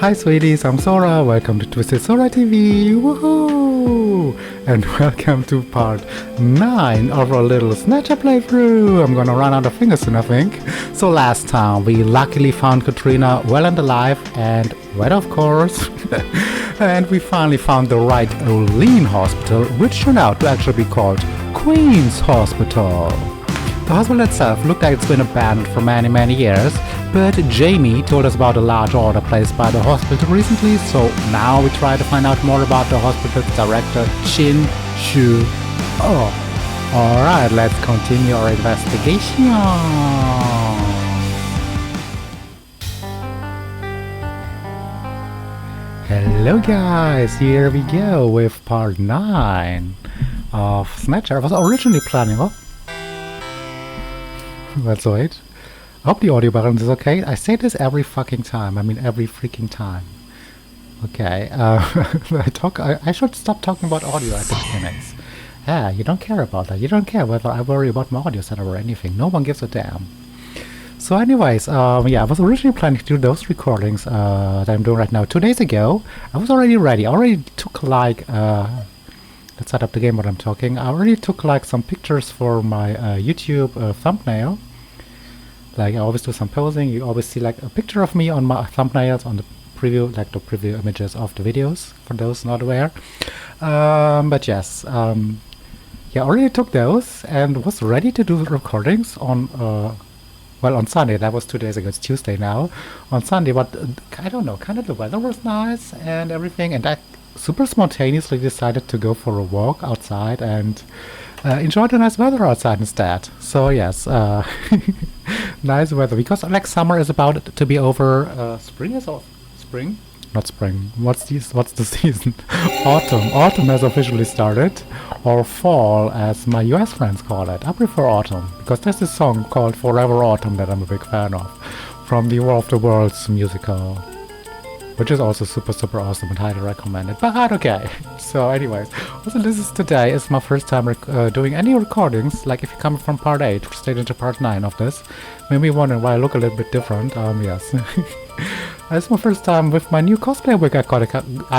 Hi sweeties, I'm Sora, welcome to Twisted Sora TV, woohoo! And welcome to part 9 of our little Snatcher playthrough. I'm gonna run out of fingers soon, I think. So last time we luckily found Katrina well and alive and wet, of course. And we finally found the right Olean hospital, which turned out to actually be called Queen's Hospital. The hospital itself looked like it's been abandoned for many years, but Jamie told us about a large order placed by the hospital recently, so now we try to find out more about the hospital's director, Chin Shu Oh. Alright, let's continue our investigation. Hello guys, here we go with part 9 of Snatcher. I was originally planning... Let's wait. I hope the audio balance is okay. I say this every fucking time. I mean every freaking time. Okay. I should stop talking about audio at the beginnings. Yeah, you don't care about that. You don't care whether I worry about my audio setup or anything. No one gives a damn. So anyways, yeah, I was originally planning to do those recordings that I'm doing right now 2 days ago. I was already ready. I already took like... let's set up the game while I'm talking. I already took like some pictures for my YouTube thumbnail. Like I always do some posing. You always see like a picture of me on my thumbnails on the preview, like the preview images of the videos for those not aware. But yes, yeah, I already took those and was ready to do recordings on well, on Sunday. That was 2 days ago. It's Tuesday now. On Sunday, but I don't know. Kind of the weather was nice and everything, and I super spontaneously decided to go for a walk outside and enjoy the nice weather outside instead. So yes, nice weather, because like summer is about to be over. Spring is off. Spring? Not spring. What's the season? Autumn has officially started, or fall as my US friends call it. I prefer autumn because there's this song called Forever Autumn that I'm a big fan of, from the War of the Worlds musical, which is also super awesome and highly recommended. But okay, so anyways, also today is my first time doing any recordings. Like if you're coming from part 8 straight into part 9 of this, maybe wondering why I look a little bit different. Yes. It's my first time with my new cosplay wig I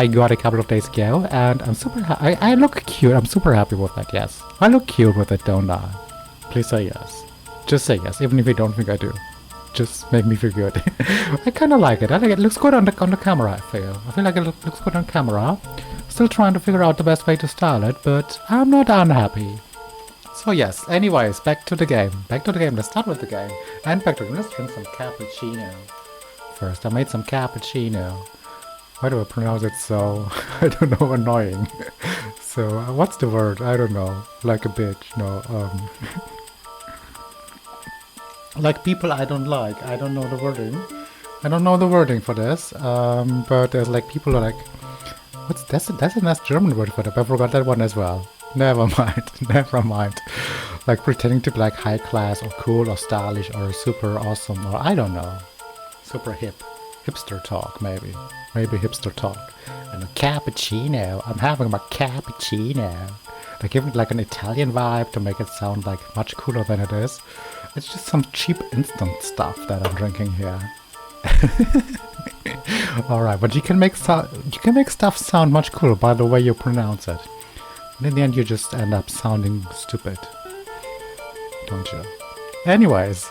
got a couple of days ago, and I'm super I look cute. I'm super happy with that, yes. I look cute with it, don't I? Please say yes. Just say yes, even if you don't think I do. Just make me feel good. I kind of like it. I think it looks good on the camera. I feel like it looks good on camera. Still trying to figure out the best way to style it, but I'm not unhappy. So yes. Anyways, back to the game. Let's start with the game. And back to the game. Let's drink some cappuccino. First, I made some cappuccino. Why do I pronounce it so? I don't know. Annoying. So what's the word? I don't know. Like a bitch. No. Like people I don't like. I don't know the wording. I don't know the wording for this. But there's like people who are like, that's a nice German word for that. I forgot that one as well. Never mind. Like pretending to be like high class or cool or stylish or super awesome or I don't know. Super hipster talk maybe. Maybe hipster talk. And a cappuccino. I'm having my cappuccino. Like giving it like an Italian vibe to make it sound like much cooler than it is. It's just some cheap instant stuff that I'm drinking here. Alright, but you can make stuff sound much cooler by the way you pronounce it. And in the end you just end up sounding stupid. Don't you? Anyways,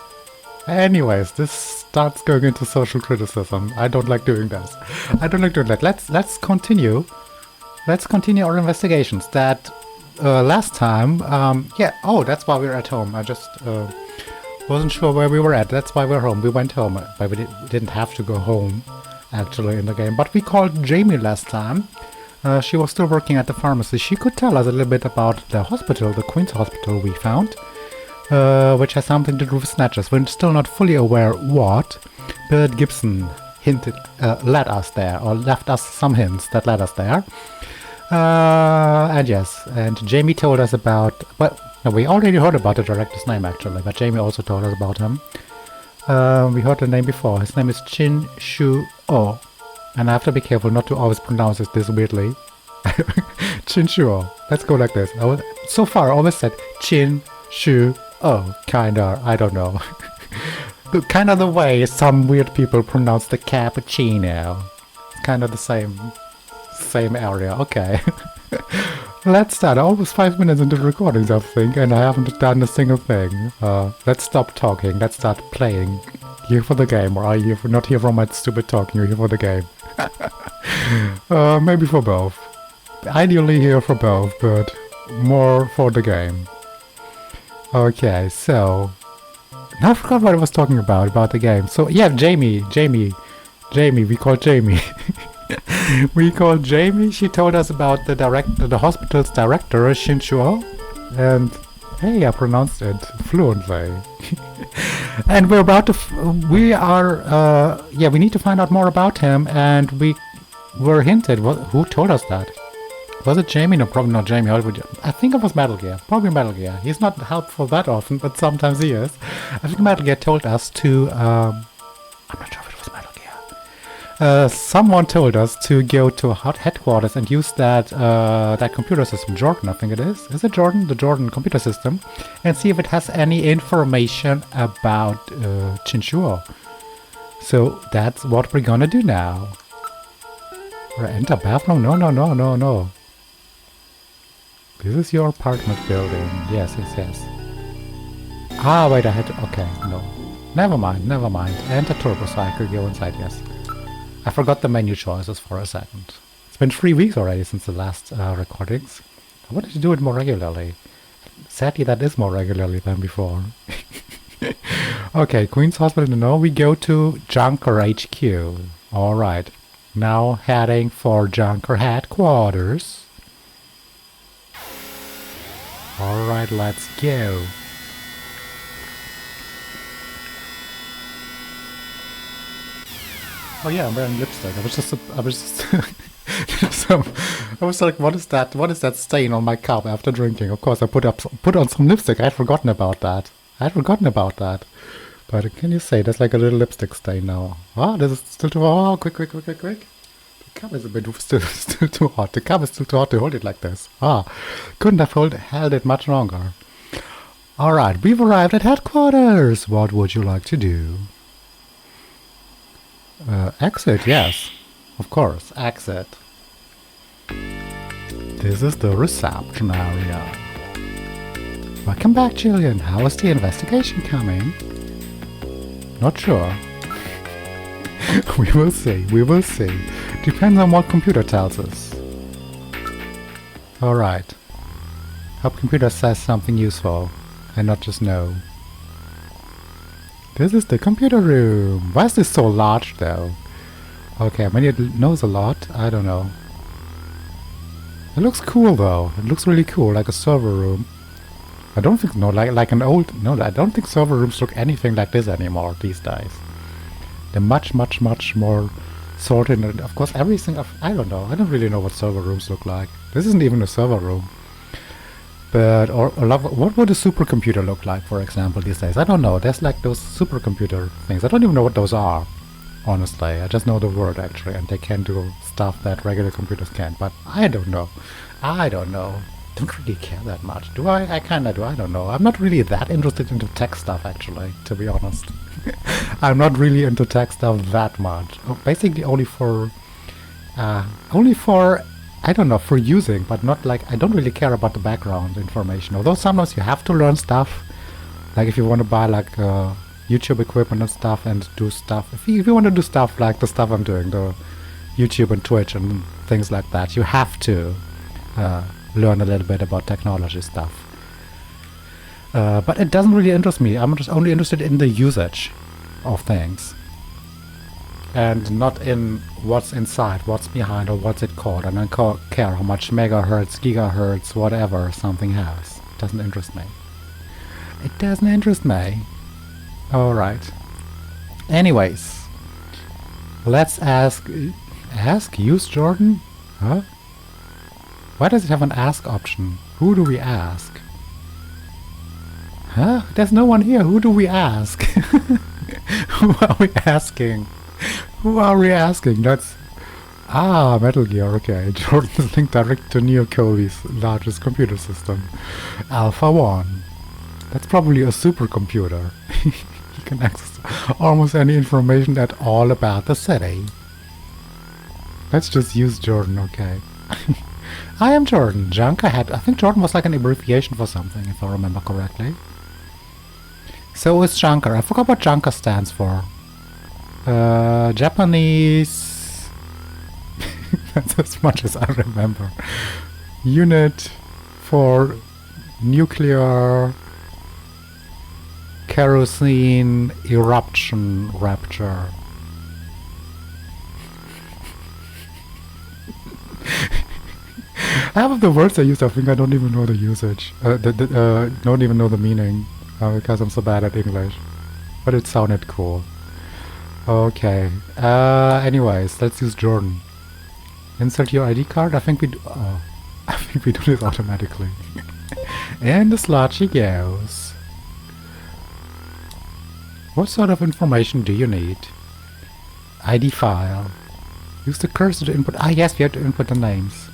this starts going into social criticism. I don't like doing this. Let's continue. Let's continue our investigations. That last time, yeah, oh, that's why we're at home. I just wasn't sure where we were at. That's why we're home. We went home, but we didn't have to go home, actually, in the game. But we called Jamie last time. She was still working at the pharmacy. She could tell us a little bit about the hospital, the Queen's Hospital we found, which has something to do with Snatchers. We're still not fully aware what, but Gibson led us there, or left us some hints that led us there. And yes, and Jamie told us about, well, no, we already heard about the director's name actually, but Jamie also told us about him. We heard the name before. His name is Chin Shu Oh, and I have to be careful not to always pronounce it this weirdly. Chin Shu Oh. Let's go like this. So far I always said Chin Shu Oh, kinda, I don't know. Kind of the way some weird people pronounce the cappuccino. kind of the same area. Okay. Let's start. Almost 5 minutes into the recordings, I think, and I haven't done a single thing. Let's stop talking. Let's start playing. Here for the game, or are you not here for my stupid talking? You're here for the game. Maybe for both. Ideally here for both, but more for the game. Okay, so now I forgot what I was talking about the game. So yeah, Jamie, we call Jamie. We called Jamie. She told us about the hospital's director, Chin Shu Oh, and hey, I pronounced it fluently. And we're about to. We need to find out more about him, and we were hinted. Who told us that? Was it Jamie? No, probably not Jamie. I think it was Metal Gear. Probably Metal Gear. He's not helpful that often, but sometimes he is. I think Metal Gear told us to. I'm not sure if it was Metal Gear. Someone told us to go to headquarters and use that computer system, Jordan, I think it is. Is it Jordan? The Jordan computer system, and see if it has any information about Chin Shu Oh. So that's what we're gonna do now. Enter bathroom? No. This is your apartment building. Yes. Ah, wait, I had to... Okay, no. Never mind. Enter turbo cycle, go inside, yes. I forgot the menu choices for a second. It's been 3 weeks already since the last recordings. I wanted to do it more regularly. Sadly, that is more regularly than before. Okay, Queen's Hospital, no, we go to Junker HQ. Alright. Now heading for Junker headquarters. Alright, let's go. Oh yeah, I'm wearing lipstick. I was like, what is that stain on my cup after drinking? Of course, I put on some lipstick. I had forgotten about that. But can you say there's like a little lipstick stain now? Ah, this is still too hot. Quick. The cup is a bit still too hot. The cup is still too hot to hold it like this. Ah, couldn't have held it much longer. Alright, we've arrived at headquarters. What would you like to do? Exit, yes. Of course, exit. This is the reception area. Welcome back, Julian. How is the investigation coming? Not sure. We will see. Depends on what computer tells us. Alright. Hope computer says something useful and not just no. This is the computer room. Why is this so large though? Okay, maybe it knows a lot. I don't know. It looks cool though. It looks really cool, like a server room. I don't think like an old I don't think server rooms look anything like this anymore these days. They're much more sorted, and of course everything I don't know. I don't really know what server rooms look like. This isn't even a server room. But what would a supercomputer look like, for example, these days? I don't know. There's like those supercomputer things. I don't even know what those are, honestly. I just know the word actually, and they can do stuff that regular computers can't. But I don't know. Don't really care that much. Do I? I kinda do. I don't know. I'm not really that interested into tech stuff actually, to be honest. I'm not really into tech stuff that much. Basically only for I don't know, for using, but not like, I don't really care about the background information. Although sometimes you have to learn stuff, like if you want to buy like YouTube equipment and stuff and do stuff. If you want to do stuff like the stuff I'm doing, the YouTube and Twitch and things like that, you have to learn a little bit about technology stuff. But it doesn't really interest me. I'm just only interested in the usage of things. And not in what's inside, what's behind, or what's it called. I don't care how much megahertz, gigahertz, whatever something has. It doesn't interest me. It doesn't interest me. Alright. Anyways. Let's ask... Use Jordan? Huh? Why does it have an ask option? Who do we ask? Huh? There's no one here. Who do we ask? Who are we asking? Who are we asking? That's... Ah, Metal Gear, okay. Jordan's linked direct to Neo Kobe's largest computer system. Alpha 1. That's probably a supercomputer. He can access almost any information at all about the city. Let's just use Jordan, okay. I am Jordan. Junker had... I think Jordan was like an abbreviation for something, if I remember correctly. So is Junker. I forgot what Junker stands for. Japanese... That's as much as I remember. Unit for nuclear kerosene eruption rapture. Half of the words I use, I think I don't even know the usage. Don't even know the meaning because I'm so bad at English. But it sounded cool. Okay. Anyways, let's use Jordan. Insert your ID card. I think we do. Oh, I think we do this automatically. And the slot she goes. What sort of information do you need? ID file. Use the cursor to input. Ah, yes, we have to input the names.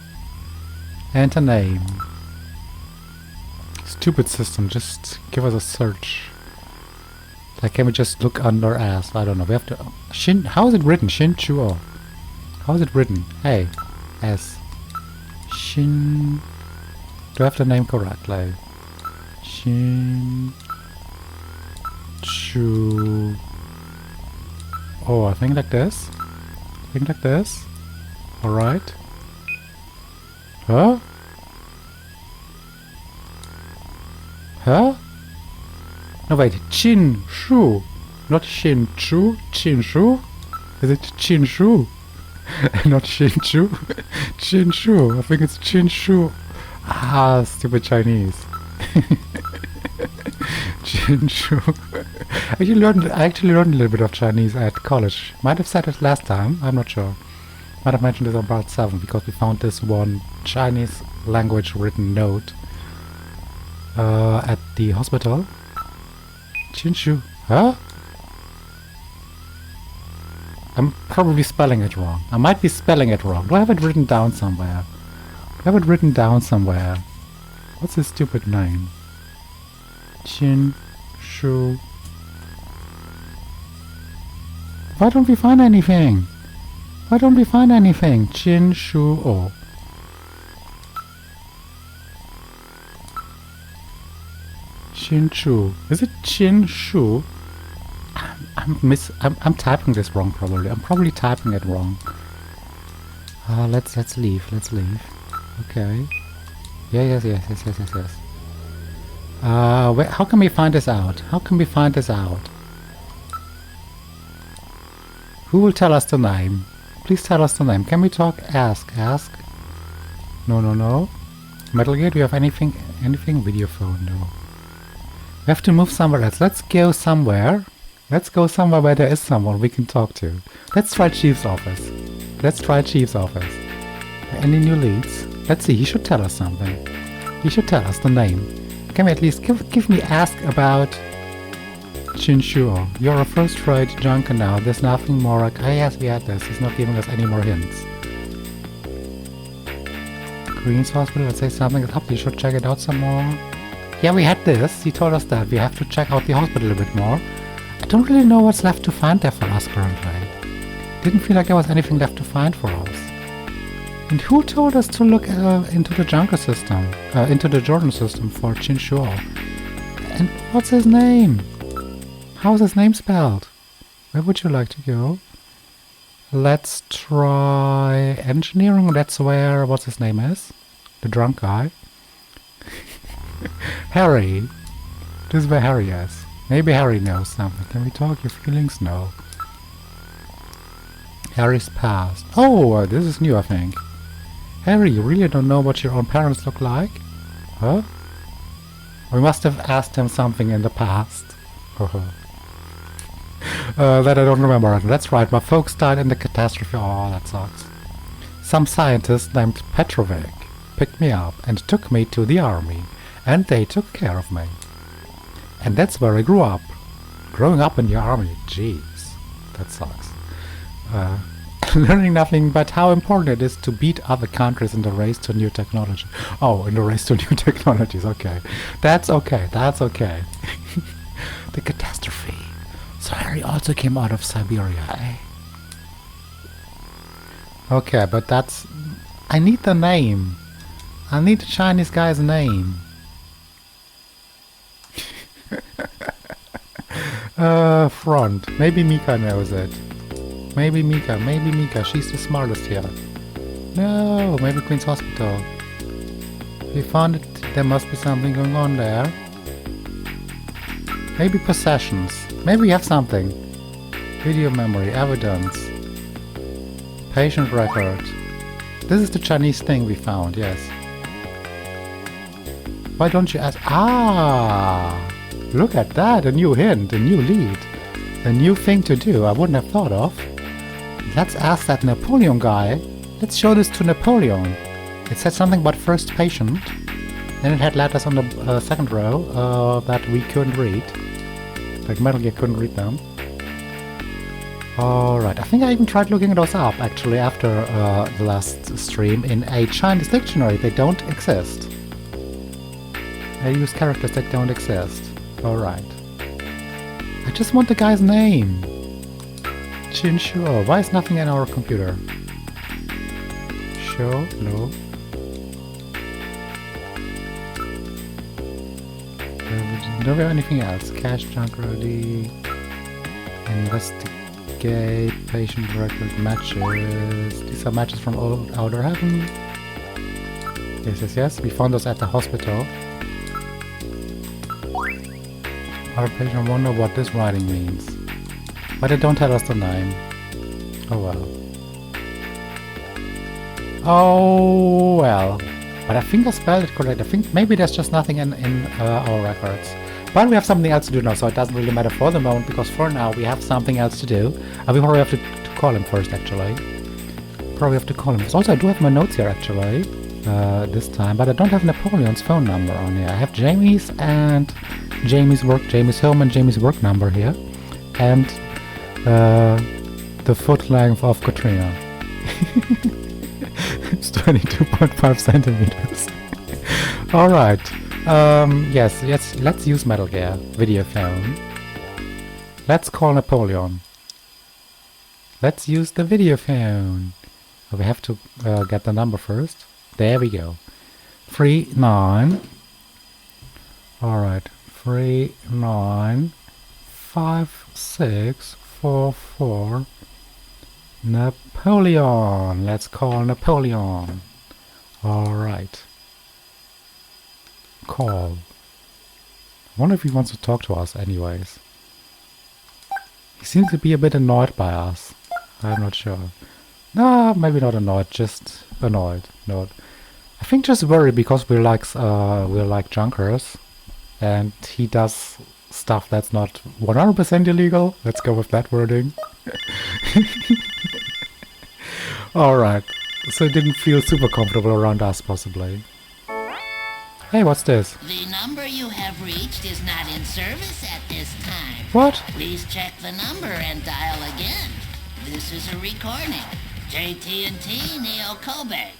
Enter name. Stupid system, just give us a search. Like, can we just look under as? I don't know. We have to. How is it written? Chin Shu Oh. How is it written? Hey, S. Shin. Do I have the name correctly? Shin Shu. Oh, I think like this. I think like this. Alright. Huh? Huh? No, wait. Chin Shu. Not Shin Chu. Chin Shu? Is it Chin Shu? Not Shin Chu? Chin Shu. I think it's Chin Shu. Ah, stupid Chinese. Chin Shu. I actually learned a little bit of Chinese at college. Might have said it last time. I'm not sure. Might have mentioned this on part 7 because we found this one Chinese language written note at the hospital. Chin Shu. Huh? I'm probably spelling it wrong. I might be spelling it wrong. Do I have it written down somewhere? Do I have it written down somewhere? What's his stupid name? Chin Shu. Why don't we find anything? Why don't we find anything? Chin Shu Oh. Chin Shu. Is it Chin Shu? I'm typing this wrong probably. I'm probably typing it wrong. Let's leave. Let's leave. Okay. Yes. How can we find this out? How can we find this out? Who will tell us the name? Please tell us the name. Can we talk? Ask. No. Metal Gear, do you have anything? Video phone? No. We have to move somewhere else. Let's go somewhere. Let's go somewhere where there is someone we can talk to. Let's try Chief's office. Any new leads? Let's see, he should tell us something. He should tell us the name. Can we at least give me ask about Chin Shu Oh. You're a first-rate junker now. There's nothing more like... Oh yes, we had this. He's not giving us any more hints. Queen's Hospital, let's say something is up. You should check it out some more. Yeah, we had this. He told us that. We have to check out the hospital a bit more. I don't really know what's left to find there for us currently. Didn't feel like there was anything left to find for us. And who told us to look into the Junker system, into the Jordan system for Chin Shu Oh? And what's his name? How's his name spelled? Where would you like to go? Let's try engineering. That's where, what's his name is? The drunk guy. Harry. This is where Harry is. Maybe Harry knows something. Can we talk your feelings? No. Harry's past. Oh, this is new, I think. Harry, you really don't know what your own parents look like? Huh? We must have asked him something in the past. That I don't remember. That's right, my folks died in the catastrophe. Oh, that sucks. Some scientist named Petrovic picked me up and took me to the army. And they took care of me. And that's where I grew up. Growing up in the army. Jeez. That sucks. Learning nothing but how important it is to beat other countries in the race to new technology. Oh, in the race to new technologies. Okay. That's okay. The catastrophe. So Harry also came out of Siberia, eh? Okay, but that's... I need the name. I need the Chinese guy's name. Front. Maybe Mika knows it. Maybe Mika. She's the smartest here. No, maybe Queen's Hospital. We found it. There must be something going on there. Maybe possessions. Maybe we have something. Video memory, evidence. Patient record. This is the Chinese thing we found, yes. Why don't you ask? Ah! Look at that, a new hint, a new lead. A new thing to do I wouldn't have thought of. Let's ask that Napoleon guy. Let's show this to Napoleon. It said something about first patient. Then it had letters on the second row that we couldn't read. Like Metal Gear couldn't read them. Alright, I think I even tried looking those up actually after the last stream in a Chinese dictionary. They don't exist. I use characters that don't exist. Alright. I just want the guy's name. Chin Shu Oh. Why is nothing in our computer? Show? No. Don't we have anything else? Cash junk ready. Investigate. Patient record matches. These are matches from Outer Heaven. Yes. We found those at the hospital. Our patient, I wonder what this writing means. But they don't tell us the name. Oh well. Oh well. But I think I spelled it correct. I think maybe there's just nothing in our records. But we have something else to do now, so it doesn't really matter for the moment, because for now we have something else to do. We probably have to call him first, actually. Probably have to call him. Also, I do have my notes here, actually, this time, but I don't have Napoleon's phone number on here. I have Jamie's and Jamie's home and Jamie's work number here. And the foot length of Katrina. It's 22.5 centimeters. Alright. Yes, let's use Metal Gear video phone. Let's call Napoleon. Let's use the video phone. We have to get the number first. There we go. 39. Alright. 395644. Napoleon. Let's call Napoleon. Alright. Call. I wonder if he wants to talk to us anyways. He seems to be a bit annoyed by us. I'm not sure. No, maybe not annoyed, just annoyed. No. I think just worried because we're like junkers. And he does stuff that's not 100% illegal. Let's go with that wording. Alright. So it didn't feel super comfortable around us, possibly. Hey, what's this? The number you have reached is not in service at this time. What? Please check the number and dial again. This is a recording. JT&T Neo Kobe.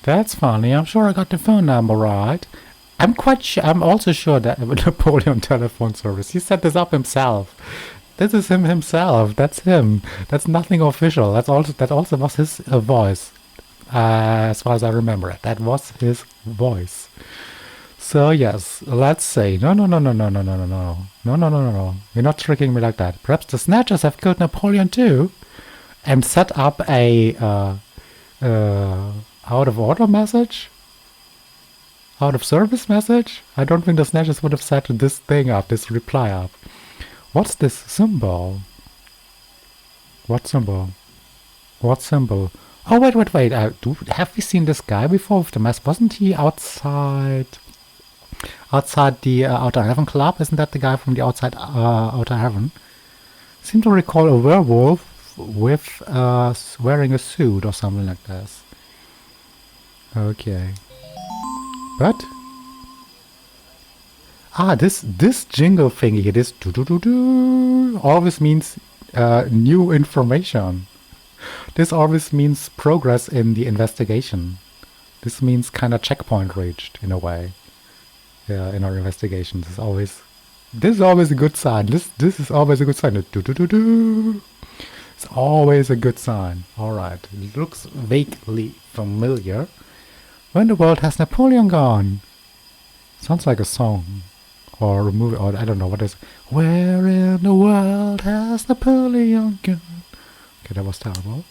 That's funny. I'm sure I got the phone number right. I'm also sure that Napoleon telephone service. He set this up himself. This is him himself. That's him. That's nothing official. That also was his voice. As far as I remember it. That was his voice. So yes, let's say no. You're not tricking me like that. Perhaps the Snatchers have killed Napoleon too, and set up a out of order message, out of service message. I don't think the Snatchers would have set this thing up, this reply up. What's this symbol? What symbol? What symbol? Oh wait. Have we seen this guy before with the mask? Wasn't he outside the Outer Heaven Club? Isn't that the guy from the outside Outer Heaven? Seem to recall a werewolf with wearing a suit or something like this. Okay. But this jingle thingy, this do always means new information. This always means progress in the investigation. This means kind of checkpoint reached in a way. Yeah, in our investigations, this is always a good sign. This is always a good sign. It's always a good sign. Alright, it looks vaguely familiar. Where in the world has Napoleon gone? Sounds like a song. Or a movie, or I don't know what is. Where in the world has Napoleon gone? Okay, that was terrible.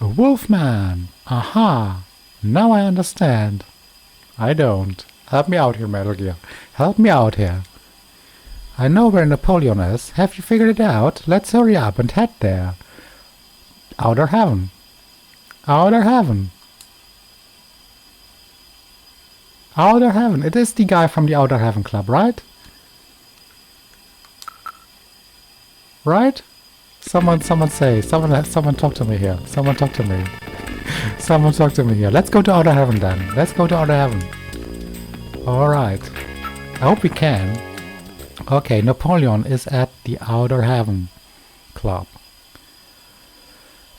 A wolfman! Aha! Now I understand. I don't. Help me out here, Metal Gear. Help me out here. I know where Napoleon is. Have you figured it out? Let's hurry up and head there. Outer Heaven. Outer Heaven. Outer Heaven. It is the guy from the Outer Heaven Club, right? Right? Someone say. Someone talk to me here. Someone talk to me. Someone talk to me here. Let's go to Outer Heaven then. Let's go to Outer Heaven. Alright. I hope we can. Okay, Napoleon is at the Outer Heaven Club.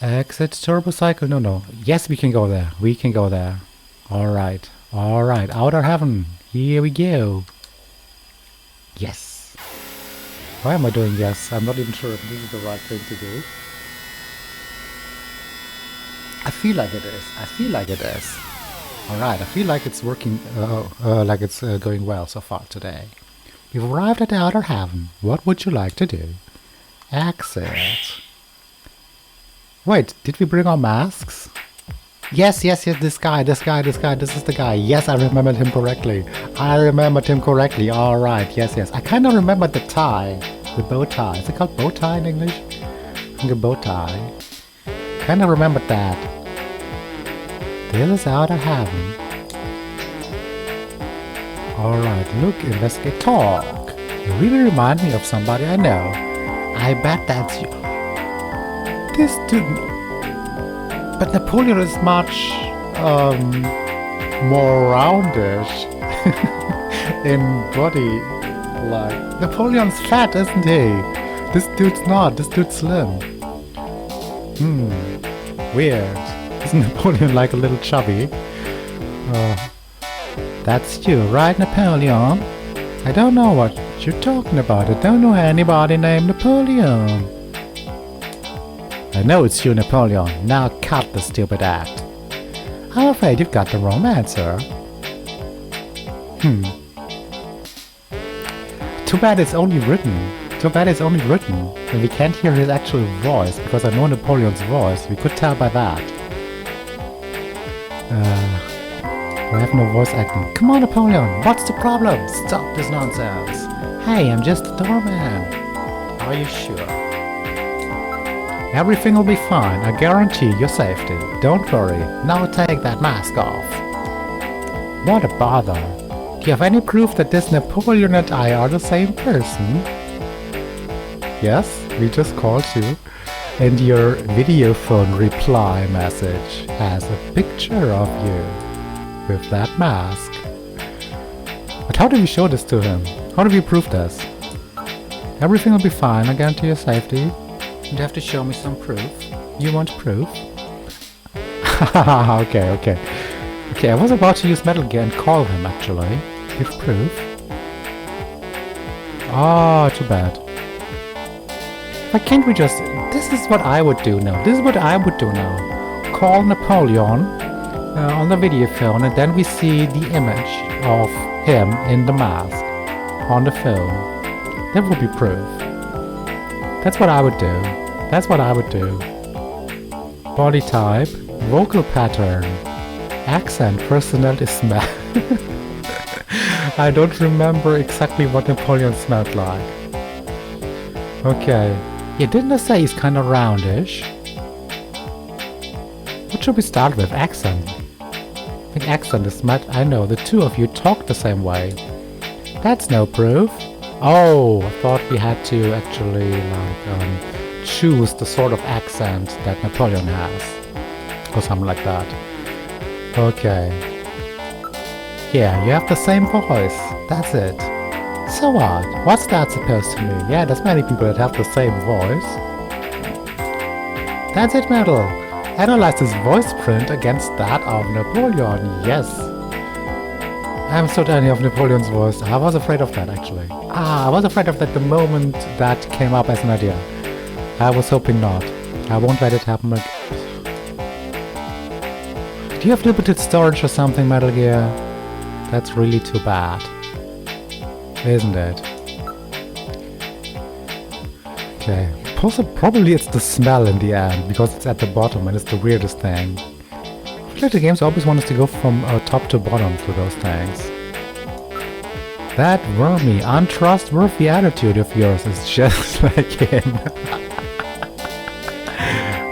Exit Turbocycle. No. Yes, we can go there. We can go there. Alright. Alright. Outer Heaven. Here we go. Yes. Why am I doing yes? I'm not even sure if this is the right thing to do. I feel like it is. I feel like it is. Alright, I feel like it's working, like it's going well so far today. We've arrived at the Outer Heaven. What would you like to do? Exit. Wait, did we bring our masks? Yes, this guy, this is the guy. Yes, I remembered him correctly. Alright, yes. I kind of remembered the tie. The bow tie. Is it called bow tie in English? I think a bow tie. Kind of remembered that. This is Outer Heaven. Alright, look, investigate, talk. You really remind me of somebody I know. I bet that's you. This dude... But Napoleon is much, more roundish in body. Like, Napoleon's fat, isn't he? This dude's not. This dude's slim. Weird. Isn't Napoleon like a little chubby? That's you, right, Napoleon? I don't know what you're talking about. I don't know anybody named Napoleon. I know it's you, Napoleon. Now cut the stupid act. I'm afraid you've got the wrong answer. Too bad it's only written. And we can't hear his actual voice, because I know Napoleon's voice. We could tell by that. I have no voice acting. Come on, Napoleon, what's the problem? Stop this nonsense. Hey, I'm just a doorman. Are you sure? Everything will be fine. I guarantee your safety. Don't worry. Now take that mask off. What a bother. Do you have any proof that this Napoleon and I are the same person? Yes, we just called you. And your video phone reply message has a picture of you with that mask. But how do we show this to him? How do we prove this? Everything will be fine, I guarantee your safety. You have to show me some proof. You want proof? Okay, I was about to use Metal Gear and call him, actually. Give proof. Ah, too bad. Why can't we just... This is what I would do now. Call Napoleon on the video phone, and then we see the image of him in the mask on the phone. That would be proof. That's what I would do. Body type, vocal pattern, accent, personality, smell. I don't remember exactly what Napoleon smelled like. Okay. Yeah, didn't I say he's kind of roundish? What should we start with? Accent. I think accent is smart. I know, the two of you talk the same way. That's no proof. Oh, I thought we had to actually, choose the sort of accent that Napoleon has. Or something like that. Okay. Yeah, you have the same voice. That's it. So what? What's that supposed to mean? Yeah, there's many people that have the same voice. That's it, Metal. Analyze his voice print against that of Napoleon. Yes. I'm so tiny of Napoleon's voice. I was afraid of that, actually. I was afraid of that the moment that came up as an idea. I was hoping not. I won't let it happen. Do you have limited storage or something, Metal Gear? That's really too bad. Isn't it? Okay. Probably it's the smell in the end, because it's at the bottom and it's the weirdest thing. I feel like the games always want us to go from top to bottom through those things. That wormy, untrustworthy attitude of yours is just like him.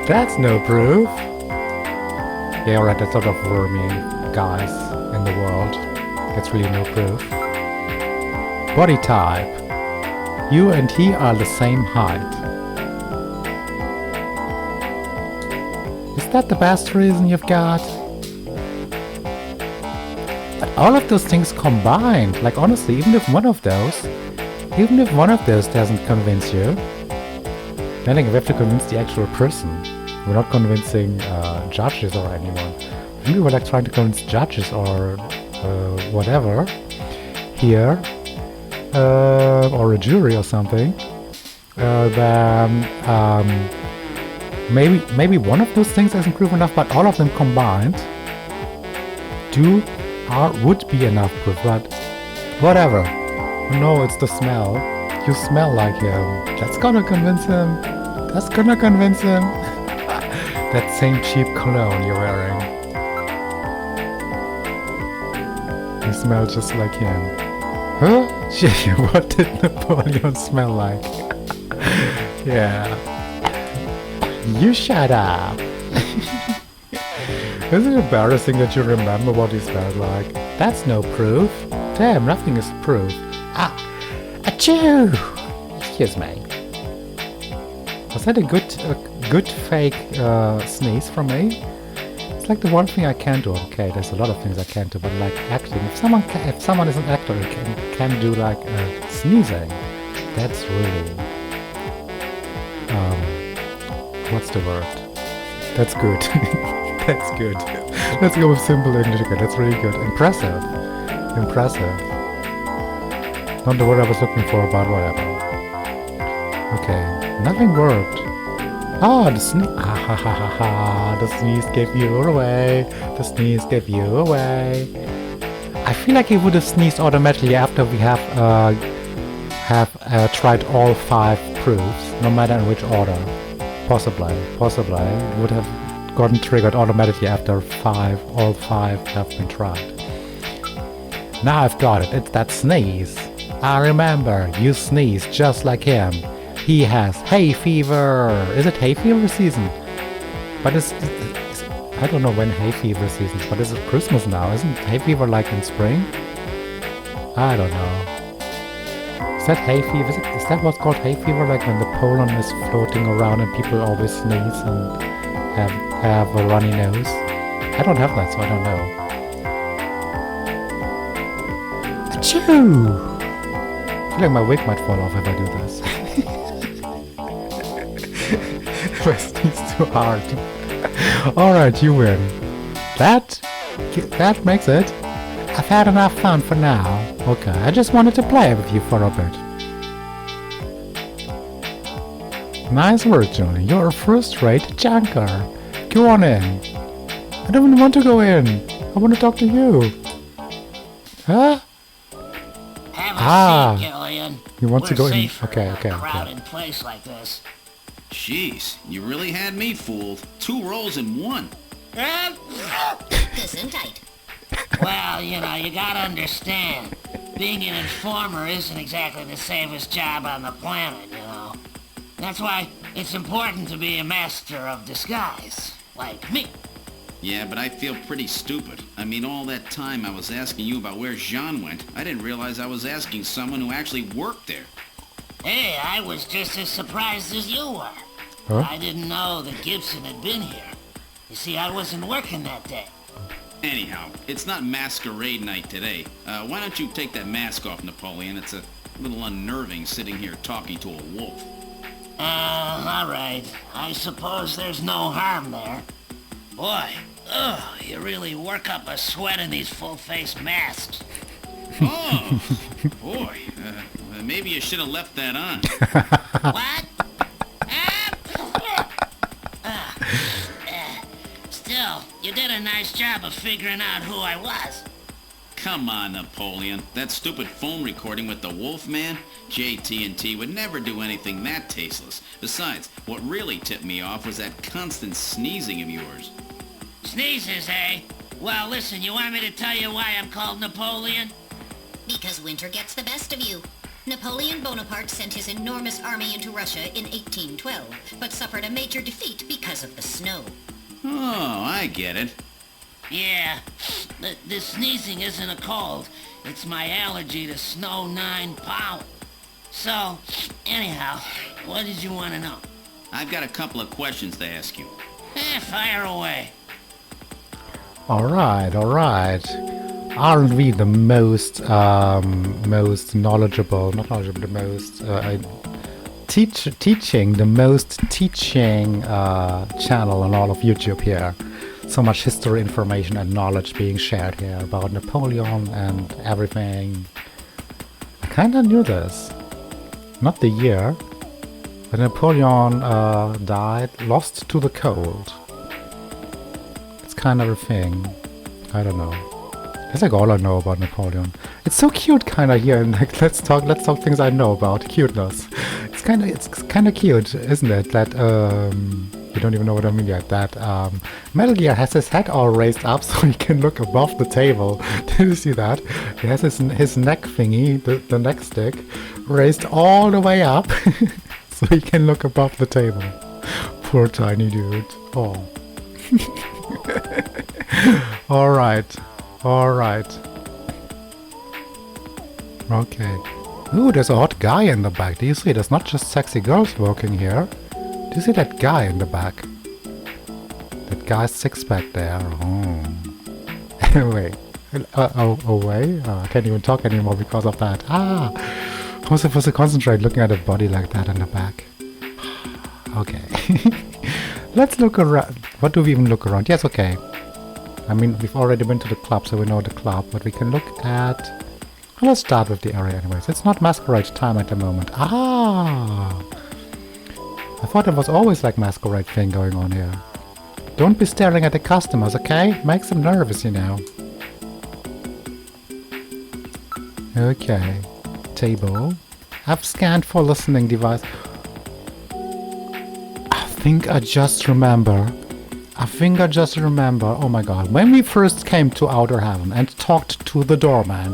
That's no proof. Yeah, alright, that's sort of wormy guys in the world. That's really no proof. Body type. You and he are the same height. Is that the best reason you've got? But all of those things combined, like honestly, even if one of those doesn't convince you, then we have to convince the actual person. We're not convincing judges or anyone. Maybe we're like trying to convince judges or whatever here, or a jury or something. Then maybe one of those things isn't proof enough, but all of them combined would be enough proof. But whatever. No, it's the smell. You smell like him. That's gonna convince him. That same cheap cologne you're wearing. You smell just like him. Huh? Gee, what did Napoleon smell like? Yeah. You shut up. Is it embarrassing that you remember what he smelled like? That's no proof. Damn, nothing is proof. Ah, achoo! Excuse me. Was that a good fake sneeze from me? It's like the one thing I can't do. Okay, there's a lot of things I can't do, but like acting. If someone is an actor and can do like sneezing, that's really what's the word? That's good. That's good. Let's go with simple English again. That's really good. Impressive. Not the word I was looking for, but whatever. Okay, nothing worked. Ah, the sneeze. The sneeze gave you away. I feel like he would have sneezed automatically after we have tried all 5 proofs, no matter in which order. Possibly. Would have gotten triggered automatically after all 5 have been tried. Now I've got it. It's that sneeze. I remember. You sneeze just like him. He has hay fever. Is it hay fever season? But I don't know when hay fever season is, but is it Christmas now? Isn't hay fever like in spring? I don't know. Is that hay fever? Is that what's called hay fever? Like when the pollen is floating around and people always sneeze and have a runny nose? I don't have that, so I don't know. Achoo! I feel like my wig might fall off if I do this. If I sneeze too hard. Alright, you win. That makes it. I've had enough fun for now. Okay, I just wanted to play with you for a bit. Nice work, Johnny. You're a first-rate junker. Go on in. I don't even want to go in. I want to talk to you. Huh? Have a seat, Gillian. You want to go in? Safer Okay. in a crowded place like this. Jeez, you really had me fooled. 2 rolls in 1. Gesundheit. Well, you gotta understand. Being an informer isn't exactly the safest job on the planet, That's why it's important to be a master of disguise, like me. Yeah, but I feel pretty stupid. I mean, all that time I was asking you about where Jean went, I didn't realize I was asking someone who actually worked there. Hey, I was just as surprised as you were. Huh? I didn't know that Gibson had been here. You see, I wasn't working that day. Anyhow, it's not masquerade night today. Why don't you take that mask off, Napoleon? It's a little unnerving sitting here talking to a wolf. All right. I suppose there's no harm there. Boy, you really work up a sweat in these full-face masks. Oh, boy. Maybe you should have left that on. What? nice job of figuring out who I was. Come on, Napoleon. That stupid phone recording with the Wolfman? JT&T would never do anything that tasteless. Besides, what really tipped me off was that constant sneezing of yours. Sneezes, eh? Well, listen, you want me to tell you why I'm called Napoleon? Because winter gets the best of you. Napoleon Bonaparte sent his enormous army into Russia in 1812, but suffered a major defeat because of the snow. Oh, I get it. Yeah, the sneezing isn't a cold. It's my allergy to snow 9 pollen. So, anyhow, what did you want to know? I've got a couple of questions to ask you. Fire away. Alright. Aren't we the most knowledgeable, not knowledgeable, the most teaching channel on all of YouTube here. So much history, information and knowledge being shared here about Napoleon and everything. I kinda knew this. Not the year, but Napoleon died, lost to the cold. It's kind of a thing. I don't know. That's like all I know about Napoleon. It's so cute kinda here, and like let's talk things I know about. Cuteness. It's kinda cute, isn't it? That you don't even know what I mean yet. That Metal Gear has his head all raised up so he can look above the table. Did you see that? He has his neck thingy, the neck stick, raised all the way up so he can look above the table. Poor tiny dude. Oh. Alright. Okay. Ooh, there's a hot guy in the back. Do you see? There's not just sexy girls working here. Do you see that guy in the back? That guy's six-pack there. Oh. Wait. Wait. I can't even talk anymore because of that. I was supposed to concentrate looking at a body like that in the back. Okay. Let's look around. What do we even look around? Yes, okay. I mean, we've already been to the club, so we know the club. But we can look at... Well, let's start with the area anyways. It's not masquerade time at the moment. I thought there was always like masquerade thing going on here. Don't be staring at the customers, okay? Makes them nervous, you know. Okay. Table. I've scanned for listening device. I think I just remember. Oh my god. When we first came to Outer Heaven and talked to the doorman,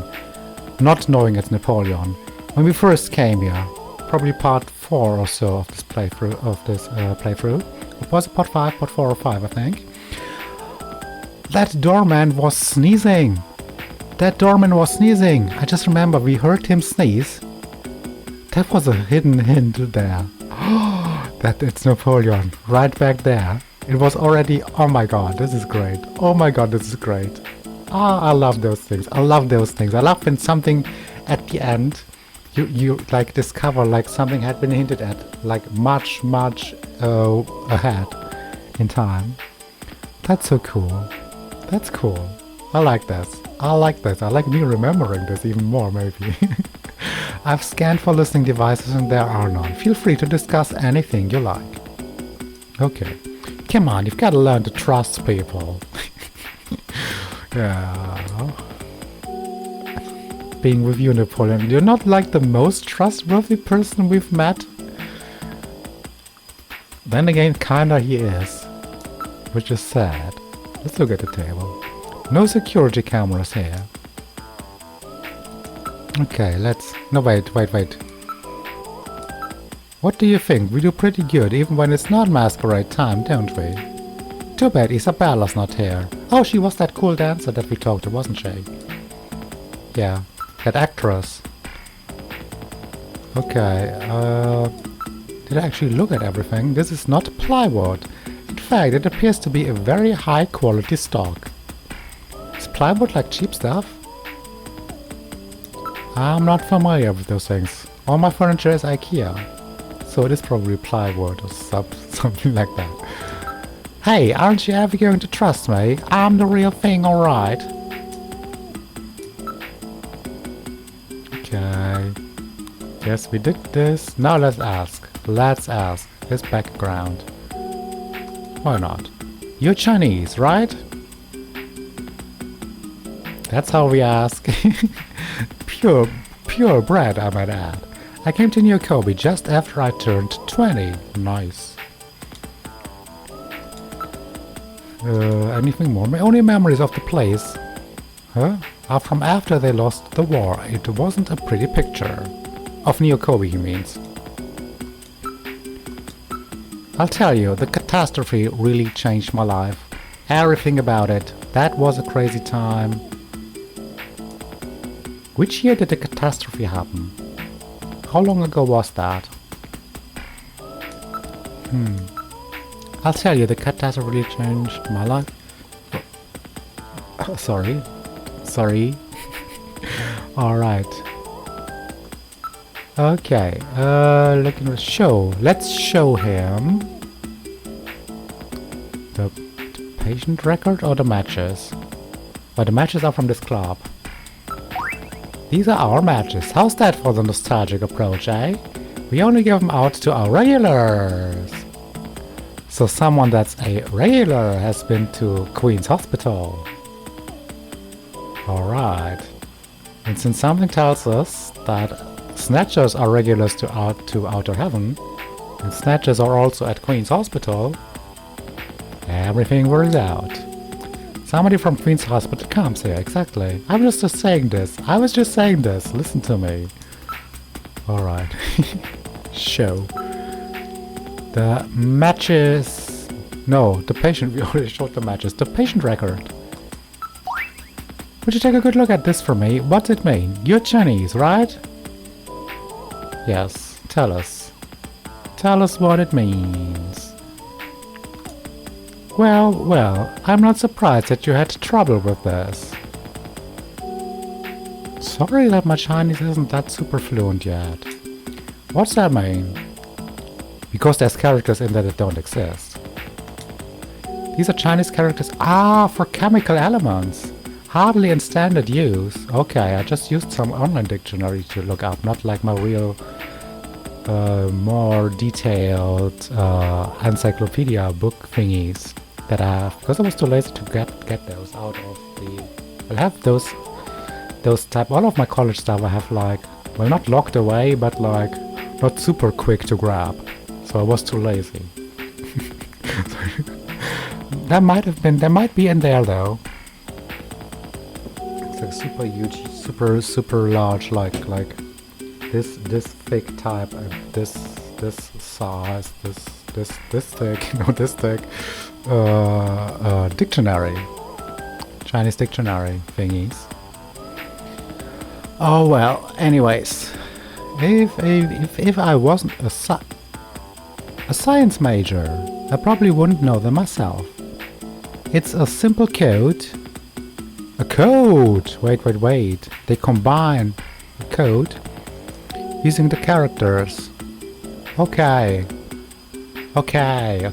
not knowing it's Napoleon, when we first came here, probably part 4 or so of this playthrough. It was part 5, part 4 or 5, I think. That doorman was sneezing. I just remember we heard him sneeze. That was a hidden hint there. That it's Napoleon. Right back there. It was already... Oh my god, this is great. I love those things. I love when something at the end you like discover like something had been hinted at like much ahead in time. That's so cool. That's cool. I like this. I like me remembering this even more maybe. I've scanned for listening devices and there are none. Feel free to discuss anything you like. Okay. Come on, you've got to learn to trust people. Yeah. Being with you, Napoleon, you're not like the most trustworthy person we've met. Then again, kinda he is. Which is sad. Let's look at the table. No security cameras here. Okay, let's... No, wait. What do you think? We do pretty good, even when it's not masquerade time, don't we? Too bad Isabella's not here. Oh, she was that cool dancer that we talked to, wasn't she? Yeah, that actress. Okay, did I actually look at everything? This is not plywood. In fact, it appears to be a very high quality stock. Is plywood like cheap stuff? I'm not familiar with those things. All my furniture is IKEA. So it is probably plywood or something like that. Hey, aren't you ever going to trust me? I'm the real thing, alright? Okay. Yes, we did this. Now let's ask his background. Why not? You're Chinese, right? That's how we ask. pure, pure bread, I might add. I came to New Kobe just after I turned 20. Nice. Anything more? My only memories of the place, are from after they lost the war. It wasn't a pretty picture. Of Neo Kobe, he means. I'll tell you, the catastrophe really changed my life. Everything about it. That was a crazy time. Which year did the catastrophe happen? How long ago was that? I'll tell you, the catastrophe really changed my life. Sorry. Alright. Okay, looking at the show. Let's show him the patient record or the matches. But the matches are from this club. These are our matches. How's that for the nostalgic approach, eh? We only give them out to our regulars. So someone that's a regular has been to Queen's Hospital. Alright. And since something tells us that Snatchers are regulars to Outer Heaven, and Snatchers are also at Queen's Hospital, everything works out. Somebody from Queen's Hospital comes here, exactly. I was just saying this. Listen to me. Alright. Show. The matches... No, the patient... We already showed the matches. The patient record. Would you take a good look at this for me? What's it mean? You're Chinese, right? Yes. Tell us. Tell us what it means. Well, I'm not surprised that you had trouble with this. Sorry that my Chinese isn't that super fluent yet. What's that mean? Because there's characters in there that don't exist. These are Chinese characters. Ah, for chemical elements. Hardly in standard use. Okay, I just used some online dictionary to look up, not like my real, more detailed encyclopedia book thingies that I have, because I was too lazy to get those out of the... I have those type... All of my college stuff I have like... Well, not locked away, but like... Not super quick to grab. So I was too lazy. That might have been... There might be in there though. It's like super huge, super large, like this thick type and this size, this thick, this thick dictionary, Chinese dictionary thingies. Oh well. Anyways, if I wasn't a science major, I probably wouldn't know them myself. It's a simple code. A code! Wait. They combine a code using the characters. Okay, a code.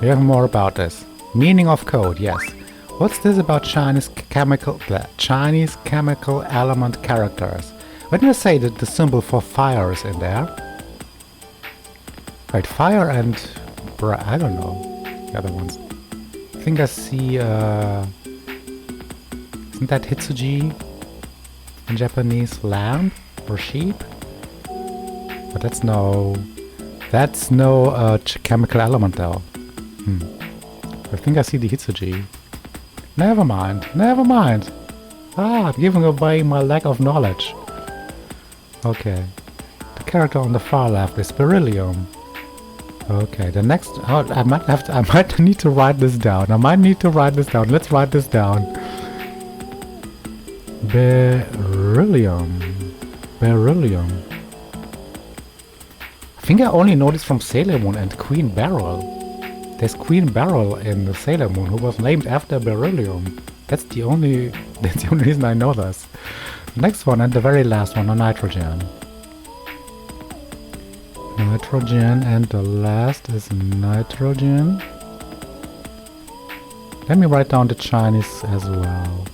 We have more about this. Meaning of code, yes. What's this about Chinese chemical element characters? When you say that the symbol for fire is in there. Right, fire and... I don't know. The other ones. I think I see, isn't that Hitsuji in Japanese? Lamb or sheep? But that's no chemical element though. I think I see the Hitsuji. Never mind. Ah, I'm giving away my lack of knowledge. Okay. The character on the far left is Beryllium. Okay, the next... Oh, I might need to write this down. Let's write this down. Beryllium. I think I only know this from Sailor Moon and Queen Beryl. There's Queen Beryl in the Sailor Moon who was named after Beryllium. That's the only reason I know this. Next one and the very last one on nitrogen. Nitrogen, and the last is nitrogen. Let me write down the Chinese as well.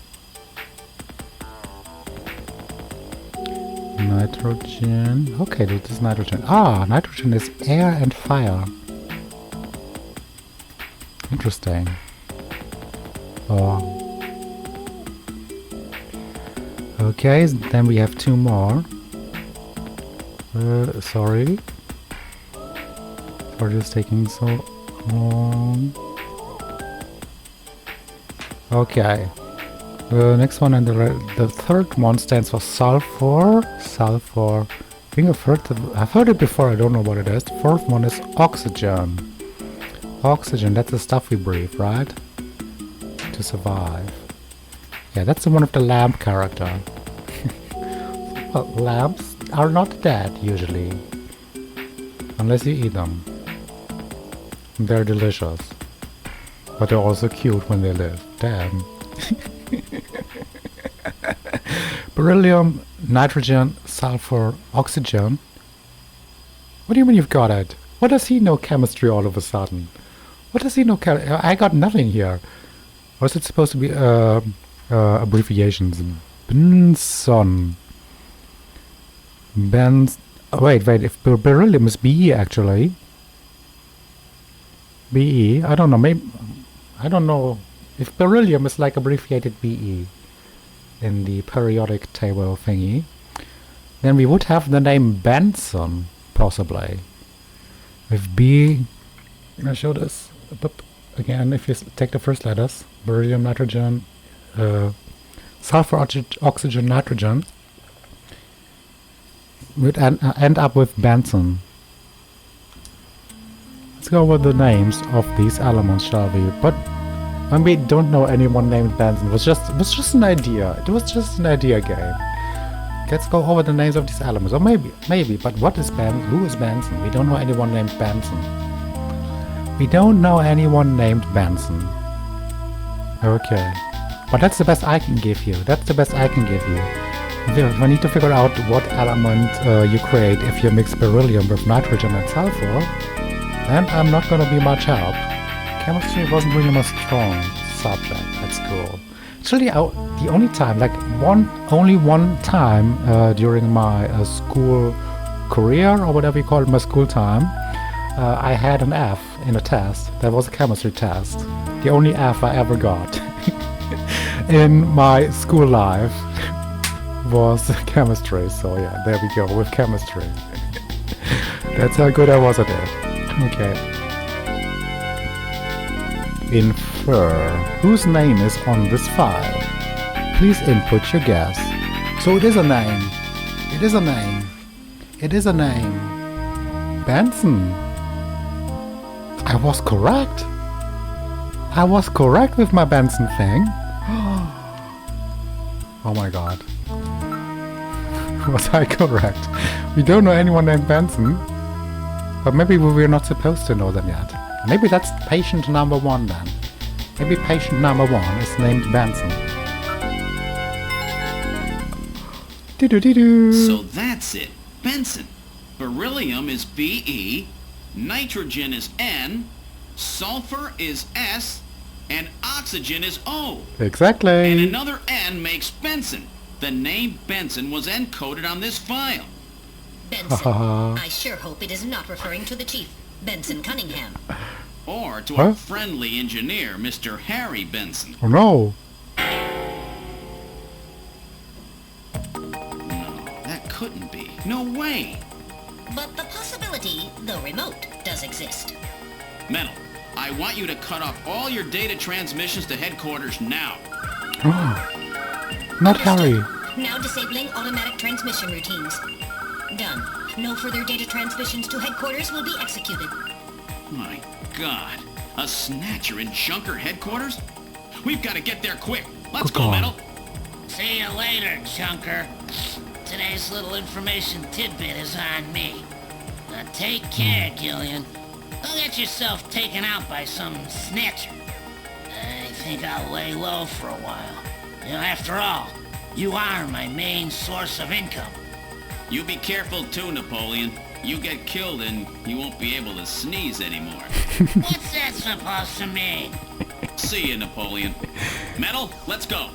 Nitrogen. Okay, this is nitrogen. Ah, nitrogen is air and fire. Interesting. Oh. Okay, then we have 2 more. Sorry. Sorry it's taking so long. Okay. The next one and the third one stands for sulfur. Sulfur. I think I've heard it before, I don't know what it is. The fourth one is oxygen. Oxygen, that's the stuff we breathe, right? To survive. Yeah, that's the one of the lamp character. Well, lamps are not dead, usually. Unless you eat them. They're delicious. But they're also cute when they live. Damn. Beryllium, nitrogen, sulfur, oxygen. What do you mean you've got it? What does he know chemistry all of a sudden? What does he know I got nothing here. Or is it supposed to be abbreviations? Benson. Wait, if beryllium is Be actually. Be, I don't know, maybe, I don't know if beryllium is like abbreviated Be in the periodic table thingy, then we would have the name Benson, possibly. With B, I show this again, if you take the first letters, beryllium, nitrogen, sulfur, oxygen, nitrogen, we'd end up with Benson. Let's go over the names of these elements, shall we? But when we don't know anyone named Benson, it was just an idea. It was just an idea game. Let's go over the names of these elements. Or maybe, but what is Benson? Who is Benson? We don't know anyone named Benson. We don't know anyone named Benson. Okay. But that's the best I can give you. That's the best I can give you. I need to figure out what element you create if you mix beryllium with nitrogen and sulfur. And I'm not gonna be much help. Chemistry wasn't really my strong subject at school. Actually, the only time, only one time during my school career, or whatever you call it, my school time, I had an F in a test. That was a chemistry test. The only F I ever got in my school life was chemistry. So yeah, there we go with chemistry. That's how good I was at it. Okay. Infer. Whose name is on this file? Please input your guess. So it is a name. It is a name. It is a name. Benson. I was correct. I was correct with my Benson thing. Oh my god. Was I correct? We don't know anyone named Benson. But maybe we're not supposed to know them yet. Maybe that's patient number 1 then. Maybe patient number 1 is named Benson. So that's it. Benson. Beryllium is Be, nitrogen is N, sulfur is S, and oxygen is O. Exactly. And another N makes Benson. The name Benson was encoded on this file. Benson. I sure hope it is not referring to the chief, Benson Cunningham. Or to our friendly engineer, Mr. Harry Benson. Oh no. No, that couldn't be. No way. But the possibility, though remote, does exist. Metal, I want you to cut off all your data transmissions to headquarters now. Not Harry. Now disabling automatic transmission routines. Done. No further data transmissions to headquarters will be executed. My God. A Snatcher in Junker headquarters? We've got to get there quick. Let's go, Metal. See you later, Junker. Today's little information tidbit is on me. Now take care, Gillian. Don't get yourself taken out by some Snatcher. I think I'll lay low for a while. You know, after all, you are my main source of income. You be careful too, Napoleon. You get killed and you won't be able to sneeze anymore. What's that supposed to mean? See you, Napoleon. Metal, let's go.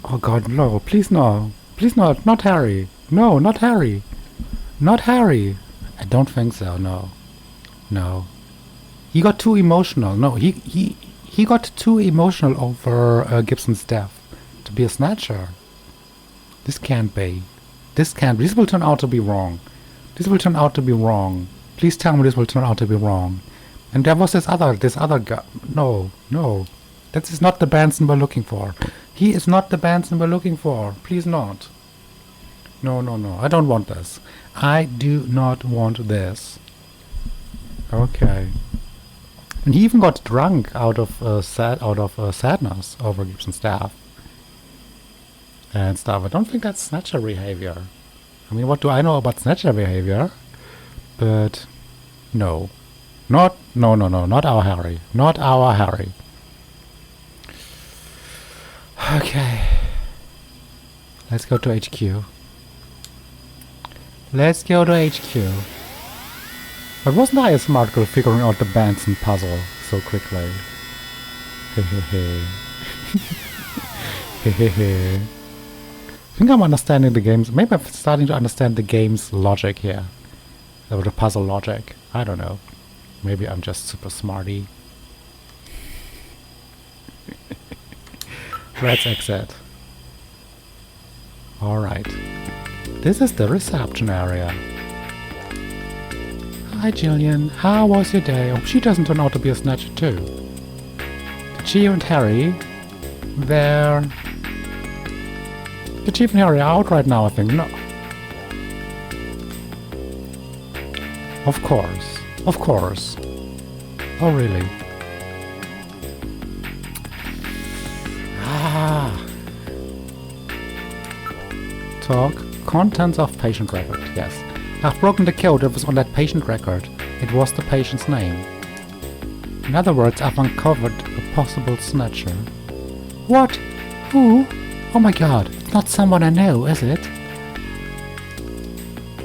Oh god, no. Please no. Please not. Not Harry. No, not Harry. Not Harry. I don't think so, no. No. He got too emotional. No, he got too emotional over Gibson's death to be a Snatcher. This can't be. This can't be. This will turn out to be wrong. This will turn out to be wrong. Please tell me this will turn out to be wrong. And there was this other guy. No. That is not the Benson we're looking for. He is not the Benson we're looking for. Please not. No. I don't want this. I do not want this. Okay. And he even got drunk out of sadness over Gibson's death and stuff. I don't think that's Snatcher behavior. I mean, what do I know about Snatcher behavior? But no, not our Harry, not our Harry. Okay, let's go to HQ. Let's go to HQ. But wasn't I a smart girl figuring out the Benson puzzle so quickly? Hehehe. Hehehe. I think I'm understanding the game's... Maybe I'm starting to understand the game's logic here. Or the puzzle logic. I don't know. Maybe I'm just super smarty. Let's exit. Alright. This is the reception area. Hi Jillian, how was your day? Oh, she doesn't turn out to be a Snatcher too. The Chief and Harry, they're... The Chief and Harry are out right now, I think. No. Of course. Oh really? Talk. Contents of patient record, yes. I've broken the code that was on that patient record. It was the patient's name. In other words, I've uncovered a possible Snatcher. What? Who? Oh my god, it's not someone I know, is it?